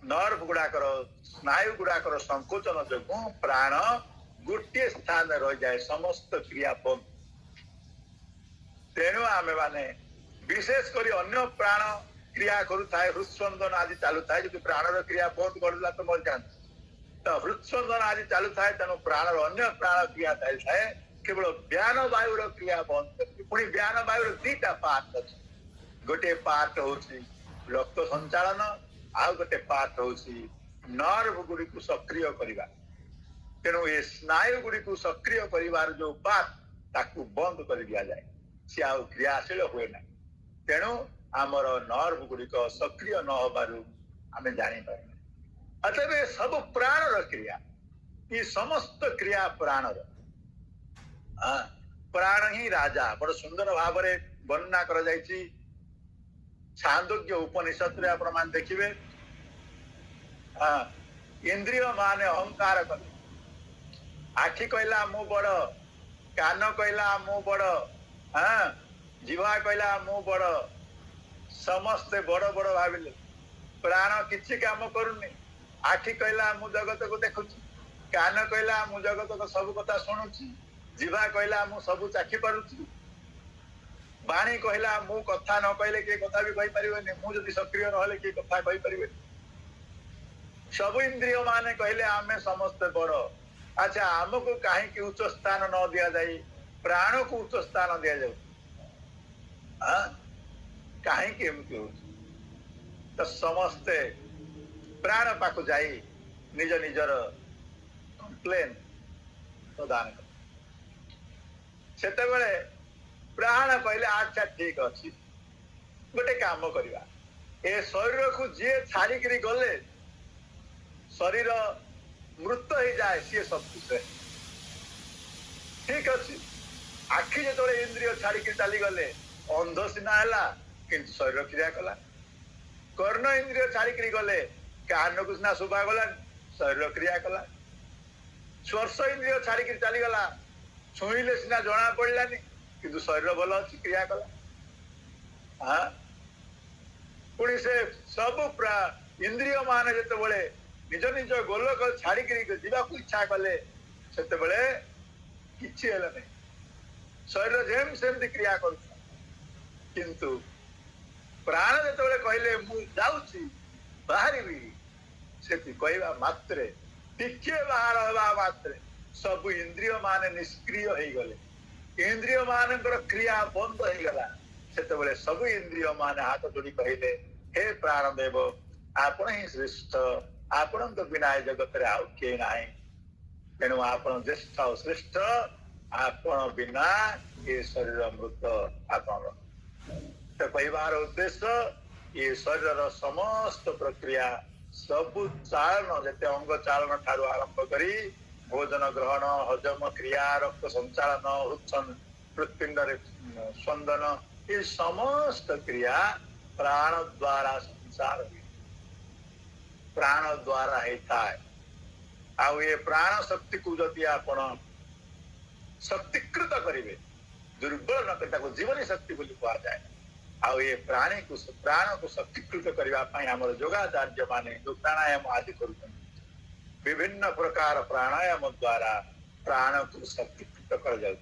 नर्व गुड़ाकर स्नायु गुड़ाकर संकोचन जो प्राण गोटे स्थान रही जाए समस्त क्रिया बंद तेणु आम माने विशेषकर अन्य प्राण क्रिया करुए हृदस्पंदन आदि चालू थाए जो प्राणर क्रिया बंद कर तो मर जाते तो हृदस्पंदन आदि चालू थाए तेणु प्राणर अन्य प्राण क्रिया थाए केवल व्यान वायु क्रिया बंद कर पुणी व्यान वायु दीटा पार्ट अच्छे गोटे पार्ट हूँ रक्त संचालन आउ गोटे पार्ट हूँ नर्व गुड़ी को सक्रिय करवा तेणु ये स्नायु गुड़ी को सक्रिय कर जो पार्ट ताकू बंद कर दि जाए सी आ क्रियाशील हुए ना तेणु आमर नर्व गुड़िक सक्रिय न होबारु आम जापर अतएव सब प्राणर क्रिया ये समस्त क्रिया प्राणर प्राण ही राजा बड़ सुंदर भाव वर्णना कर छांदोग्य उपनिषद रे आपण मान देखिबे इंद्रिय माने अहंकार कर आखि कहला मु बड़ कान कहला मु बड़ जीवा कहला मु बड़ समस्ते बड़ बड़ भाविले प्राण किछि काम करूनी आखि कहला मु जगत को देखुची कान कहला मु जगत को सब कथा सुनुची जीवा कहला मु सब चाखी पारुची बाणी कहला मु कथा न कहले के कथा भी कहि परिबेनी मु जदि सक्रिय रहले के कथा कहि परिबेनी सब इंद्रिय माने कहले आमे समस्त बड़ अच्छा हमको काहे कि उच्च स्थान न दिया जाई प्राण को उच्च स्थान दिया जाऊ काहे कि एमती हो तो समस्ते प्राण पाक जाई निज निजर कंप्लेन प्रदान कर सेतेबेले प्राण कहले अच्छा ठीक अच्छी गोटे काम करवा ए शरीर को जी छाड़िकी गले शरीर मृत हो जाए सी सब कुछ ठीक अच्छी आखि जो इंद्रिय छाड़िकी चली गले अंध सीना है कि शरीर क्रिया कला कर्ण इंद्रिय छाड़िकी गले कान को सीना शुभा गला शरीर क्रिया कला स्पर्श इंद्रिय छाड़िकी चली गला छुईले सीना जना पड़ानी किंतु शरीर भल अच्छी क्रिया कला हाँ पुणी से सब इंद्रिय मान जो निज निज गोलक छाड़िकी जावाक इच्छा कले से किछि हेला नहीं शरीर जेम सेमती क्रिया कर किंतु प्राण जो कहले मु जाऊची बाहरी से कहवा मात्रे टिके बाहर हवा मात्रे सब इंद्रिय मान निष्क्रिय हो गले इंद्रिय मान क्रिया बंद हो गला से सब इंद्रिय मान हाथ जोड़ी कहले हे प्राणदेव आपण ही श्रेष्ठ आपण तो बिना जगत रे आउ किए ना तेणु आपण ज्येष्ठ श्रेष्ठ आपण बिना ये शरीर मृत आपण तो कहबार उद्देश्य ये शरीर समस्त प्रक्रिया सबु चालन जते अंग चालन ठारू आरंभ करी भोजन ग्रहण हजम क्रिया रक्त संचालन हृदय हृत्पिंड स्पंदन ये समस्त क्रिया प्राण द्वारा संसार हुए प्राण द्वारा होता है आउ ये प्राण शक्ति को जदि आपण शक्तिकृत करेंगे दुर्बल न कर जीवनी शक्ति बोली कहा जाए आउ ये प्राणी को प्राण को शक्तिकृत करने आम योगाचार्य माने जो प्राणायाम आदि कर विभिन्न प्रकार प्राणायाम द्वारा प्राण को शक्तिकृत कर जाए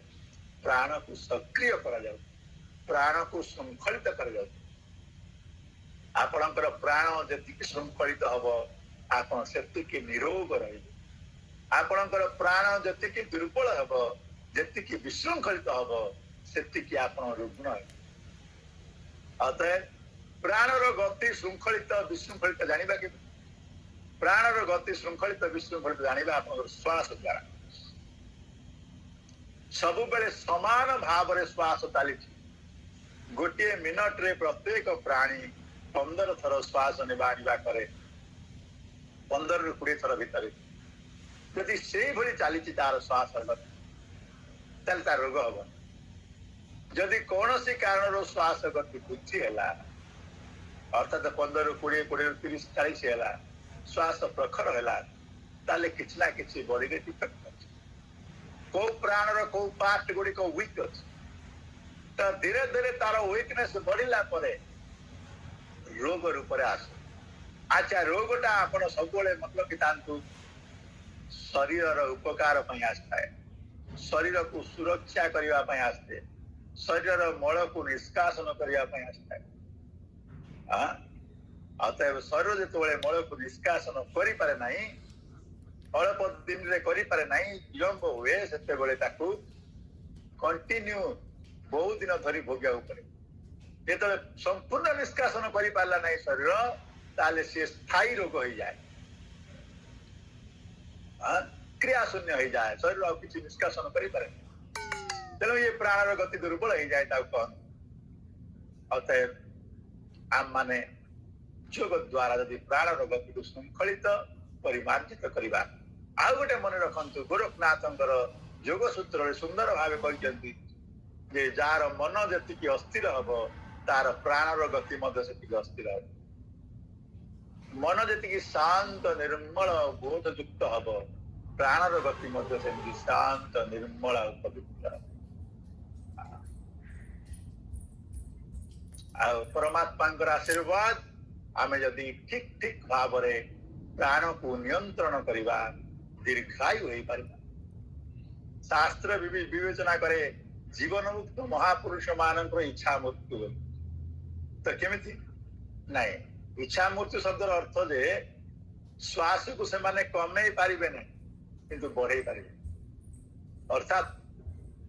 प्राण को सक्रिय कर जाए प्राण को श्रृंखलित कर जाए आपणकर प्राण जी श्रृंखलित हम आप से निरोग रही आपणकर प्राण जी दुर्बल हम जी विशृंखलित हम से आप रुग्ण अतएव प्राणर गति श्रृंखलित विशृंखलित जाना कि प्राणर गति श्रृंखलित विशृंखलित जाना आप श्वास द्वारा सब बेले समान भाव में श्वास चली गोटे मिनट रे प्रत्येक प्राणी 15 थर श्वास नेबा करे 15 ରୁ 20 थर भितर यदि से भली चली तार श्वास तार रोग हम जदि कौन सी कारण श्वास गति वृद्धि है अर्थात 15 ରୁ 20 20 ରୁ 30 40 है श्वास प्रखर है किसी ना कि बॉडी में डिफेक्ट अच्छे कौ प्राणर कौ पार्ट गुड़िक वीक अच्छे तो धीरे धीरे तार वीकनेस बढ़ला रोग रूप आस अच्छा रोगटा आप सब मतलब कि शरीर उपकार आसता है शरीर को सुरक्षा करने आसते शरीर मल को निष्कासन करने आसता है अतएव शरीर जो मल को निष्कासन करे ना अल्प दिन रे करि पारे नहीं विलंब हुए से कंटिन्यू बहुत दिन धरी भोगिया पड़े जो संपूर्ण निष्कासन कर पारा ना शरीर ताले सी स्थायी रोग हो जाए क्रिया शून्य हो जाए शरीर आ किसी निष्कासन कर पारे तेणु ये प्राणर गति दुर्बल हो जाए कहन अतएव आम माने योग द्वारा जदि प्राणर गति को श्रृंखलित परिमार्जित करवा आउ गोटे मन रखु गोरखनाथ योग सूत्र सुंदर भाव कहते जार मन जी अस्थिर हम तार प्राणर गति से अस्थिर हम मन जी शांत निर्मल बोधयुक्त हम प्राणर गति से शांत निर्मल पवित्र परमात्मा आशीर्वाद आमे जदि ठीक ठीक भाव प्राण को नियंत्रण करवा दीर्घायु हो पार शास्त्र विवेचना करे जीवन मुक्त महापुरुष मान इच्छा मृत्यु तो केमिति नहीं इच्छा मृत्यु शब्द अर्थ जे श्वास को से माने कमे पारिबे नहीं किंतु बढ़े पारिबे अर्थात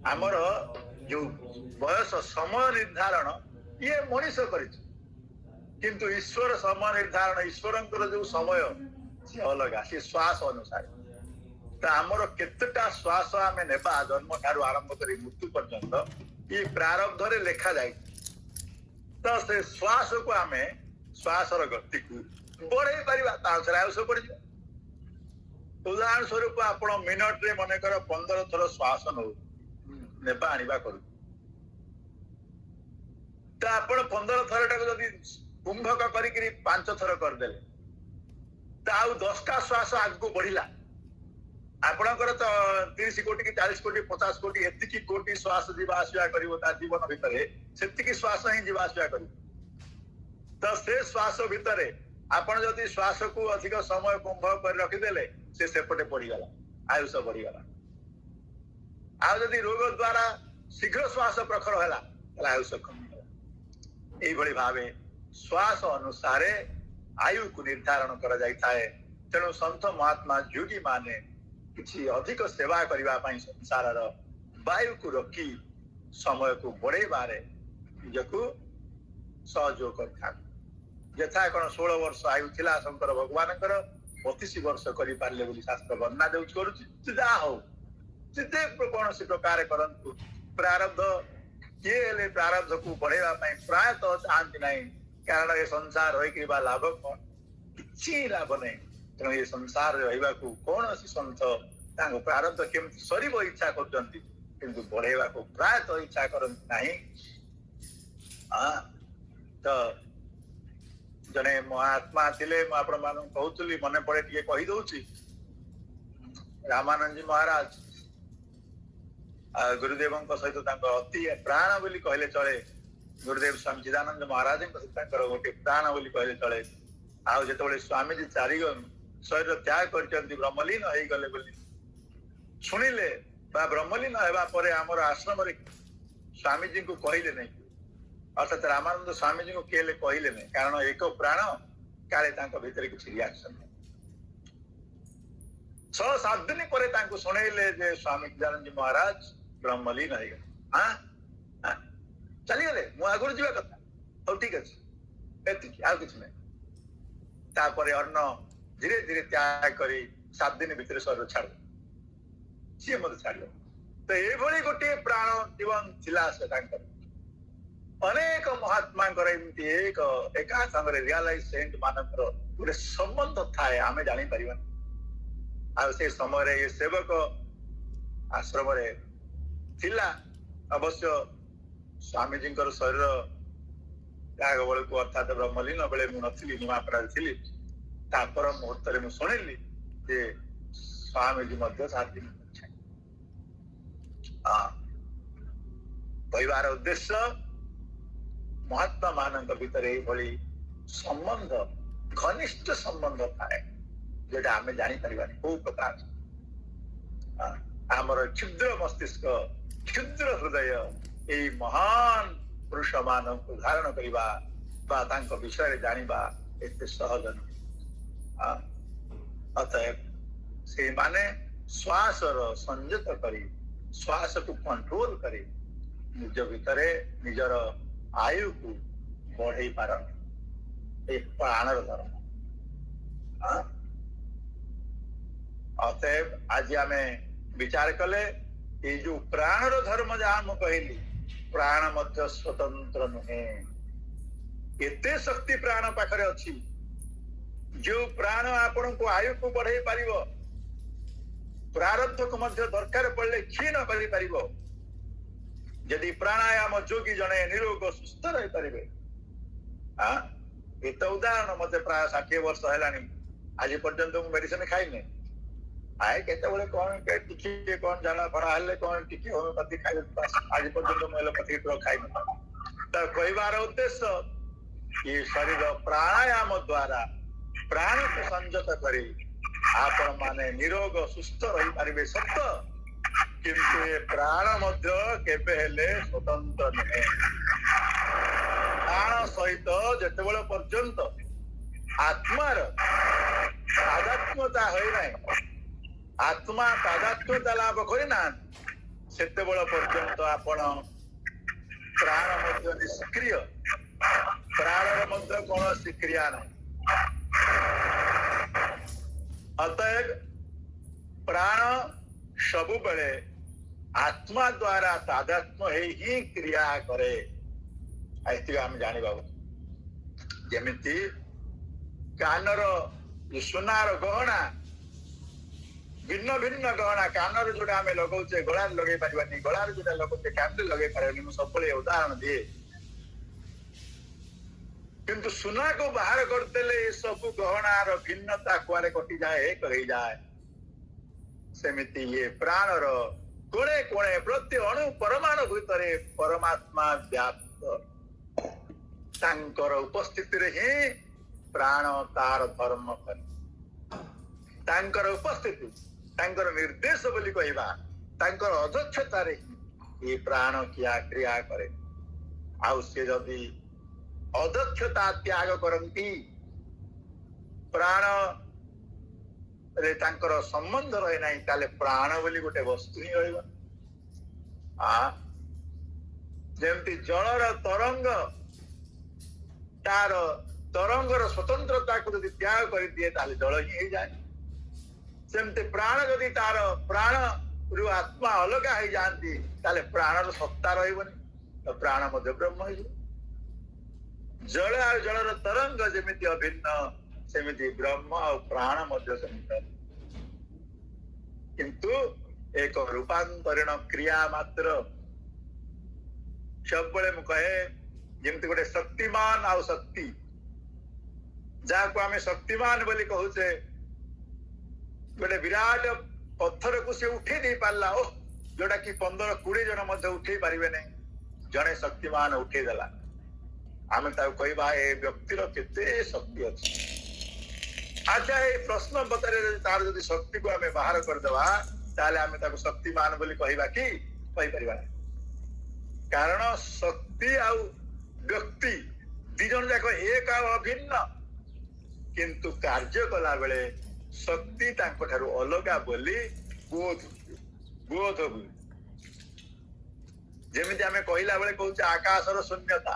आमर जो बयस समय निर्धारण ये मनीष कर किंतु ईश्वर समय निर्धारण ईश्वर जो समय से अलग सी श्वास अनुसार तो आमर केतटा श्वास आम नेबा जन्म ठारू आरंभ कर मृत्यु पर्यंत ये प्रारब्ध रे लेखा जाए तो से श्वास को आम श्वासर गति को बढ़े पार आयुष बढ़ उदाहरण स्वरूप आप मिनट रे मन कर 15 थर श्वास नेबा आनिबा करू तो आप 15 थर टाक जदि कुंभक करी 5 थर करदे तो आउ 10टा श्वास आगू बढ़िला आपणकर तो 30 कोटी की 40 कोटी 50 कोटी एति कोटी श्वास जीवा आसिया करिवो ता जीवन भितर सेति श्वास ही जीवा आसिया करिवो तो से श्वास भितर आपण जदि श्वास को अधिक समय कुंभ कर रखिदेले से सेपटे पड़ीगला आयुष बढ़ीगला आ जदि रोग द्वारा शीघ्र श्वास प्रखर है आयुष कमिगला यही भावे श्वास अनुसार आयु को निर्धारण करा जाता है तेणु संत महात्मा योगी माने किसी अधिक सेवा करने संसार वायु को रखी समय को बढ़ेबारे निजको सहयोग कर यथा कौन 16 वर्ष आयु थिला शंकर भगवान 32 वर्ष कर पारे शास्त्र वर्णना दे जा हो जिते कौन प्रकार करंतु प्रारब्ध किए हेले प्रारब्ध को बढ़ेवा प्रायतः चाहती ना कारण ये संसार रही लाभ कौन कि लाभ नहीं तेणु ये संसार रहा कौन संत प्रारब्ध केमती सर इच्छा कर बढ़ेवा प्रायतः इच्छा करती नहीं। तो जने महात्मा थिले आपण मान कहूली मन पड़े टे कहीदे रामानंद जी महाराज गुरुदेव सहित अति प्राण बोली कहले चले गुरुदेव स्वामी चिदानंद महाराज गोटे प्राण बोली कहले चले आउ जो स्वामी जी चारिगन शरीर त्याग कर ब्रह्मलीन हो गले बोली शुणिले ब्रह्मलीन होगा पर आमर आश्रम स्वामी जी को कहले नहीं अर्थात रामानंद स्वामी जी को किए कहले नहीं कारण एक प्राण काले भितर किसी रिएक्शन 6-7 दिन पर शुणेले जे स्वामी चिदानंद जी महाराज ब्रह्मलीन हो गए चली गले आगुरी जावा कथा हो ठीक अच्छे आ किसी नहीं अन्न धीरे धीरे त्याग कर 7 दिन भितर शरीर छाड़ सी मत छाड़ तो ये गोटे प्राण जीवन थिला से अनेक महात्मा एमती एक एका संगे रियलाइज सेंट मानकर गोटे संबंध थाए आम जानी पार से समय ये सेवक आश्रम थिला अवश्य स्वामीजी शरीर त्याग बेल को अर्थात ब्रह्मलीन बेले मुझे नुआपड़ा थी तापर मुहूर्त शुणिली जे स्वामीजी 7 दिन कहबार उद्देश्य महात्मा मान भीतर ये संबंध घनिष्ठ संबंध थाए जोटा आम जापर कौ प्रकार आमर क्षुद्र मस्तिष्क क्षुद्र हृदय यही महान पुरुष मान को धारण करने विषय जाना एत सहज नुहे अतएव से माने श्वास संयत कर श्वास को कंट्रोल कर निज भितर निजर आयु को बढ़े पार प्राणर धर्म अतएव आज आम विचार कले ये जो प्राणर धर्म जहाँ मुझे कहली प्राण मध्य स्वतंत्र नुहे एते शक्ति प्राण पाखरे अच्छी जो प्राण आपण को आयु को बढ़े पार प्रारब्ध को मध्य दरकार पड़े क्षीण कर यदि प्राणायाम जोगी जड़े निरोग सुस्थ रही पारे ये उदाहरण मत प्राय 60 वर्ष है आज पर्यंत मुझे मेडिसिन खाई आए केतबले कौन कौन जाला फड़ा हेले कौन टिके होमियोपैथी खाई आज पर्यंत मुझे एलोपैथी ड्रग खाई तो कहबार उद्देश्य ये शरीर प्राणायाम द्वारा प्राण को संयत करी आपण माने निरोग सुस्थ रही पारिबे सत्य किंतु ये प्राण मध्य केबे हेले स्वतंत्र नुहे प्राण सहित जेतेबेले पर्यंत आत्मार तादात्म्यता होई नाही आत्मा तादात्म्यता लाभ करना सेते बेल पर्यंत आपण प्राण मध्य निष्क्रिय प्राण मध्य कौन क्रिया नहीं अतएव प्राण सबु बेले आत्मा द्वारा तादात्म्य ही क्रिया करे आम जाना जमीती कानर सुनार गहना भिन्न भिन्न गहना कानर जोटा आम लगे गलार लगे पारे गलार जो लगे कान लगे पारे सब उदाहरण दिए किंतु सुना को बाहर करदेले सब गहनार भिन्नता कुआरे कटि जाए एक हो जाए सेमिति ये प्राणर कोणे कोणे प्रति अणु परमाणु भितर परमात्मा व्याप्त तांकर उपस्थिति रे ही प्राण तार धर्म करे तांकर उपस्थिति तांकर निर्देश बोली कहबा तांकर अध्यक्षता रे ये प्राण किया क्रिया करे आउ से जदि अध्यक्षता त्याग करती प्राण रे तांकर संबंध रहे नहीं ताले प्राण बोली गोटे वस्तु ही रहिबा जेमती जलर तरंग तार तरंगर स्वतंत्रता को यदि त्याग कर दिए ताले जल ही जाए सेमती प्राण यदि तार प्राण रु आत्मा अलग हो जाती प्राणर सत्ता रही तो प्राण मध्य ब्रह्म हो जल आ जलर तरंग जमी अभिन्न सेमिति ब्रह्म और प्राण मध्य समित किंतु एक रूपांतरण क्रिया मात्र सब बड़े मु कहे जमती गोटे शक्तिमान आउ शक्ति जहाँ को आम शक्तिमान बोली कहूचे गोटे विराट पत्थर को सी उठे दे पारला ओ जोटा कि 15-20 जन मध्य उठे पारिबे नहीं जड़े शक्तिमान उठे देला आम कहवा ए व्यक्तिर केते शक्ति अच्छी अच्छा ये प्रश्न पत्र तार जदि शक्ति को आम बाहर करदेवा ताले आम शक्तिमान बोली कहवा कि कहीपर कारण शक्ति आउ व्यक्ति दी जन जाक एक अभिन्न किंतु कार्य कला बेले शक्ति ठारू अलगा बोली बोध बोध हुए जमी आम कहला बेले कहूचे आकाशर शून्यता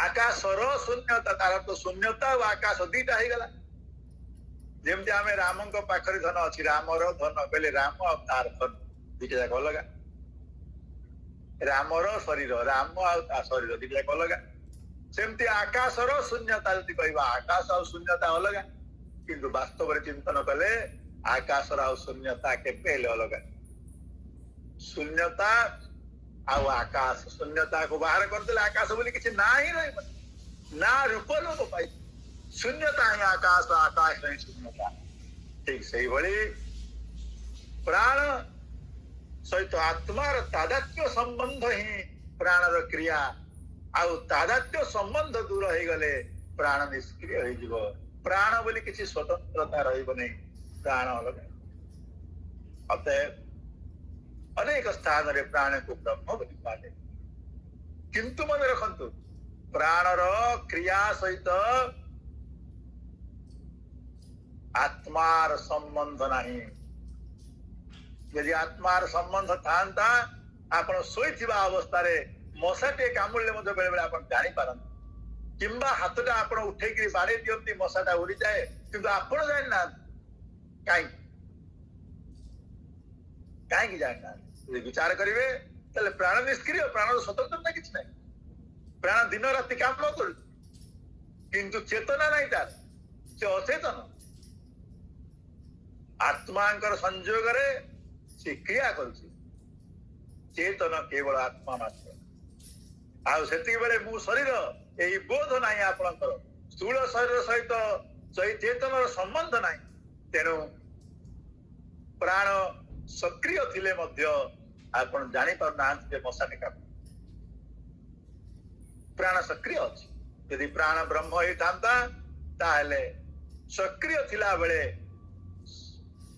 आकाशर शून्यता तार तो शून्यता और आकाश दीटा हो गला जमती आम राम पाखरे धन अच्छी रामर धन कहले राम और तार धन दीटा जाक अलगा रामर शरीर राम आ शरीर दीटा जाक अलगा सेमती आकाशर शून्यता जदि कहवा आकाश और शून्यता अलगा किंतु वास्तव में चिंतन कले आकाशर आ शून्यता केबे अलगा शून्यता आउ आकाश शून्यता को बाहर करदे आकाश बोली किसी ना ही रही ना रूप लोक पाई शून्यता ही आकाश आकाश ही शून्यता ठीक से भाई प्राण सहित आत्मार तादात्म्य संबंध ही प्राणर क्रिया आउ तादात्म्य संबंध दूर हो गले प्राण निष्क्रिय हो प्राण बोली किसी स्वतंत्रता रही प्राण अलग अतएव अनेक स्थान रे प्राण को ब्रह्म बोली पाले किंतु मन रखंतु प्राणर क्रिया सहित आत्मार संबंध नहीं यदि आत्मार संबंध था आपण शोईथिबा अवस्था रे मशाटे कामुड़े बेले बेले आप जानी पारती किंबा हाथटा आपण उठेक बाड़े दियंती मशाटा उड़ी जाए किंतु आपण जानी ना कहीं जानी ना विचार करेंगे ताले प्राण निष्क्रिय प्राण स्वतंत्रता किसी ना प्राण दिन राति काम कर किंतु चेतना नहीं तार से अचेतन आत्मांकर संयोग से क्रिया कर चेतन केवल आत्मा मात्र आउ बेले मु शरीर यही बोध ना आपणकर स्थूल शरीर सहित चेतन संबंध ना तेणु प्राण सक्रिय थिले मध्य आपण जानी पारना मशाटे काम प्राण सक्रिय अच्छी यदि प्राण ब्रह्म होता ताहले सक्रिय थिला बेले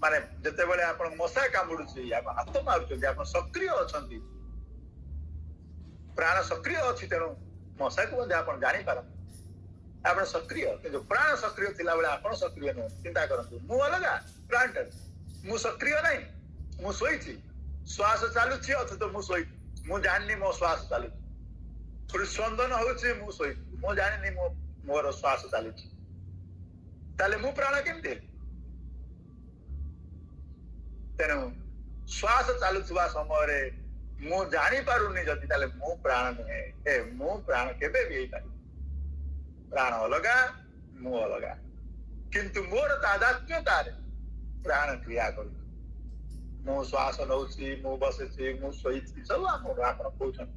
माने जते बेले आपण मशा कामुडुची आप हाथ मारुचंती आप सक्रिय अछंती प्राण सक्रिय अच्छी तेणु मशा को आपण जानी पारन आप सक्रिय किंतु प्राण सक्रिय थिला बेले आपण सक्रिय न चिंता करंतु मु अलगा प्राण मु सक्रिय नहीं मु सोईची श्वास चालुची अथवा तो मु सोई मु जाननी मो श्वास चालुची हृस्पंदन होउची मु सोई मु जाननी मो मोर श्वास चालुची ताले मु प्राण केमते तेणु श्वास चालुवा समय मु जानी पारुनी जदि ताले मु प्राण नुहे ए मु प्राण केबे भी पारि प्राण अलगा मु अलगा किंतु मोर तादात्म्यतारे प्राण क्रिया करू मु श्वास नौची मु बसुची मु सोईची सब आपण कहउछन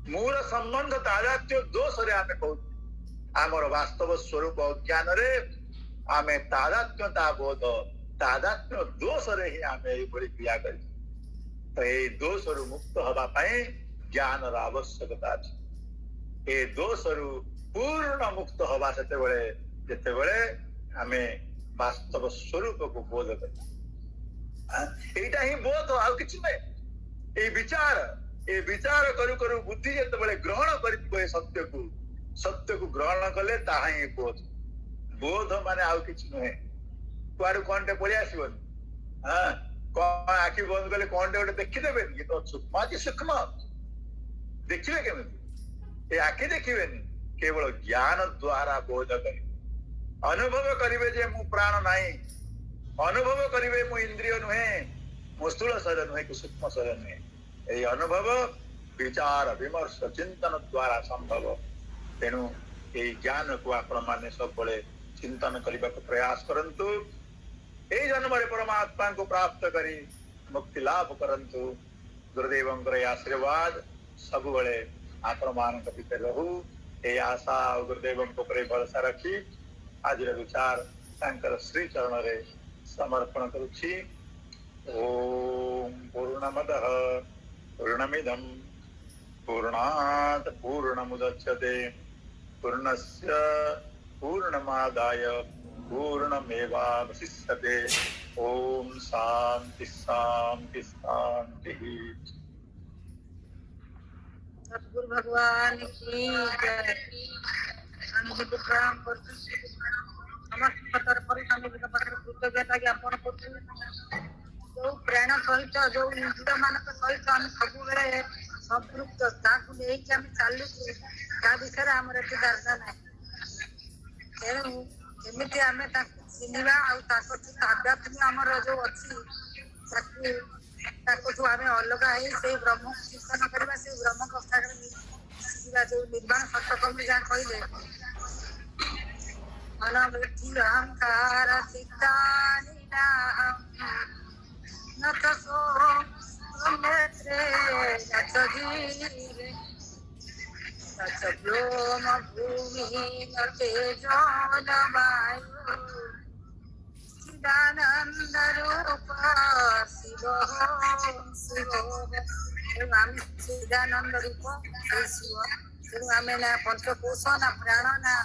मूर संबंध तादात्म्य दोष रे आमे कहू आमर वास्तव स्वरूप ज्ञान रे आमे तादात्म्यता बोध तादात्म्य दोष रे ही आमे ए बड़ी क्रिया करी तो ए दोष रु मुक्त हवा पाए ज्ञान र आवश्यकता अछि ए दोष रु पूर्ण मुक्त हवा जेते बेले आमे वास्तव स्वरूप को बोध करी एटा ही बोध आउ किछि नै ए विचार करू करू बुद्धि जेते बेले ग्रहण करि सत्य को ग्रहण कले ताहा ही बोध माने आउ किछि नै कुआडू कोनटे पळि आसीबन हां कौन आखि बंद कले कोनटे गोटे देखिदेबे ये तो सूक्ष्म देखिबे केमिति ए आखि देखिबेनी केवल ज्ञान द्वारा बोध करी अनुभव करिवे जे मु प्राण नाही अनुभव करिवे मु इंद्रिय नुहे स्थूल शरीर नुहे कि सूक्ष्म शरीर नुहे यही अनुभव विचार विमर्श चिंतन द्वारा संभव तेणु यही ज्ञान को आपण माने सब बड़े चिंतन करने को प्रयास करंतु यही जन्म परमात्मा को प्राप्त करी मुक्ति लाभ करंतु गुरुदेव आशीर्वाद सब बड़े आपण मान भीतर रहू ये आशा गुरुदेव भरोसा रखी आज विचार श्री चरण रे समर्पण करुछि। ओम पूर्णमदः पूर्णमिदं पूर्णात् पूर्णमुदच्यते पूर्णस्य पूर्णमादाय पूर्णमेवावशिष्यते। ओम शांति शांति शांति। सद्गुरु भगवान की जय। स्वामी को प्रणाम करछु। समस्त तरफ स्वामी जी पाखे कृतज्ञता ज्ञापन करछु। जो प्रेरणा सहित जो इंद्रिय मानक सहित आम सब बेले संपृक्त ताकू लेके आम चालू ता विषय आमर एटी धारणा ना तेणु एमती आम चिन्हवा आध्यात्मिक आमर जो अच्छी आम अलग है ब्रह्म चिंतन करवा से ब्रह्म कथा जो निर्वाण सत्यकर्म जहाँ कहले अनवृत्ति अहंकार व्योम भूमि तेजो वायु चिदानंद रूप शिव शिव आम चिदानंद रूप शिव तेणु आम ना पंचकोश ना प्राण ना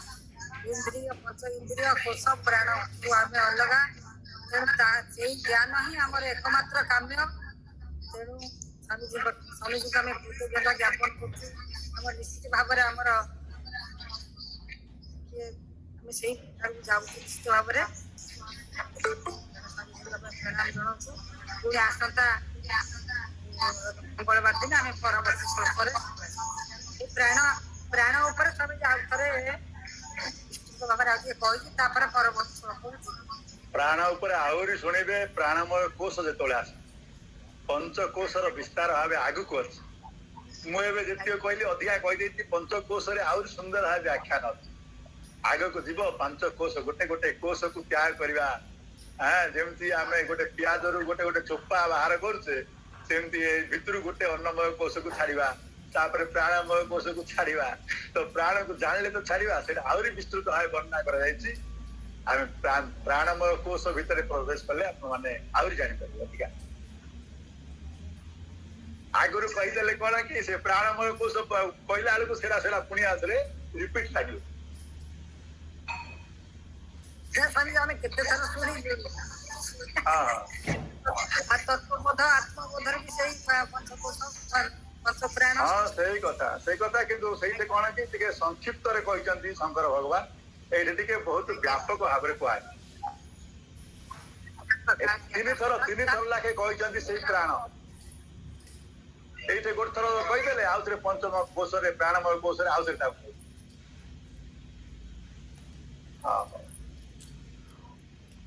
इंद्रिय पंच इंद्रिय कोश प्राण को आम अलग तेणु ज्ञान ही आमर एकमात्र काम्य। तेणु स्वामी जी को आम कृतज्ञता ज्ञापन कर निश्चित भाव जाऊ निश्चित भाव प्रणाम जनाऊँ पुणी आसंता मंगलवार दिन आम परवर्त श्लोक प्राण प्राण उपर स्वामी आउ थे निश्चित भाव कही परवर्त श्लोक प्राण उपर आहरी शुणे प्राणमय कोश जो आस पंचकोशर विस्तार भाव आगक अच्छी मुझे कहली अधिका कहीदे पंचकोश आहरी सुंदर भाव व्याख्यान अच्छी आगक जीव पंचकोश गोटे गोटे कोश को त्याग करवा। हाँ जमती आम गोटे पियाज रु गोटे गोटे चोपा बाहर करुचे सेमती भितर गोटे अन्नमय कोश को छाड़ा तापर प्राणमय कोश को छाड़ा तो प्राण को जानले तो छाड़ा से आहरी विस्तृत भाव वर्णना कर प्राणमय कोश भितर प्रवेश कले आहरी जापर अधिका आगुरी कहीदे कौन कि से प्राणमय कोश कहला बेलू से पुणी आउे रिपीट लगे तत्वबोध आत्मबोध भी सही पंचकोश पंचप्राण हाँ सही कथा किंतु सही कौन कि संक्षिप्त कहते शंकर भगवान ये बहुत व्यापक भाव कह तीन थर लाखे कहते से प्राण ये गोटे थर कहीदे आउ थे पंचम कोश प्राणमय कोश आउ हाँ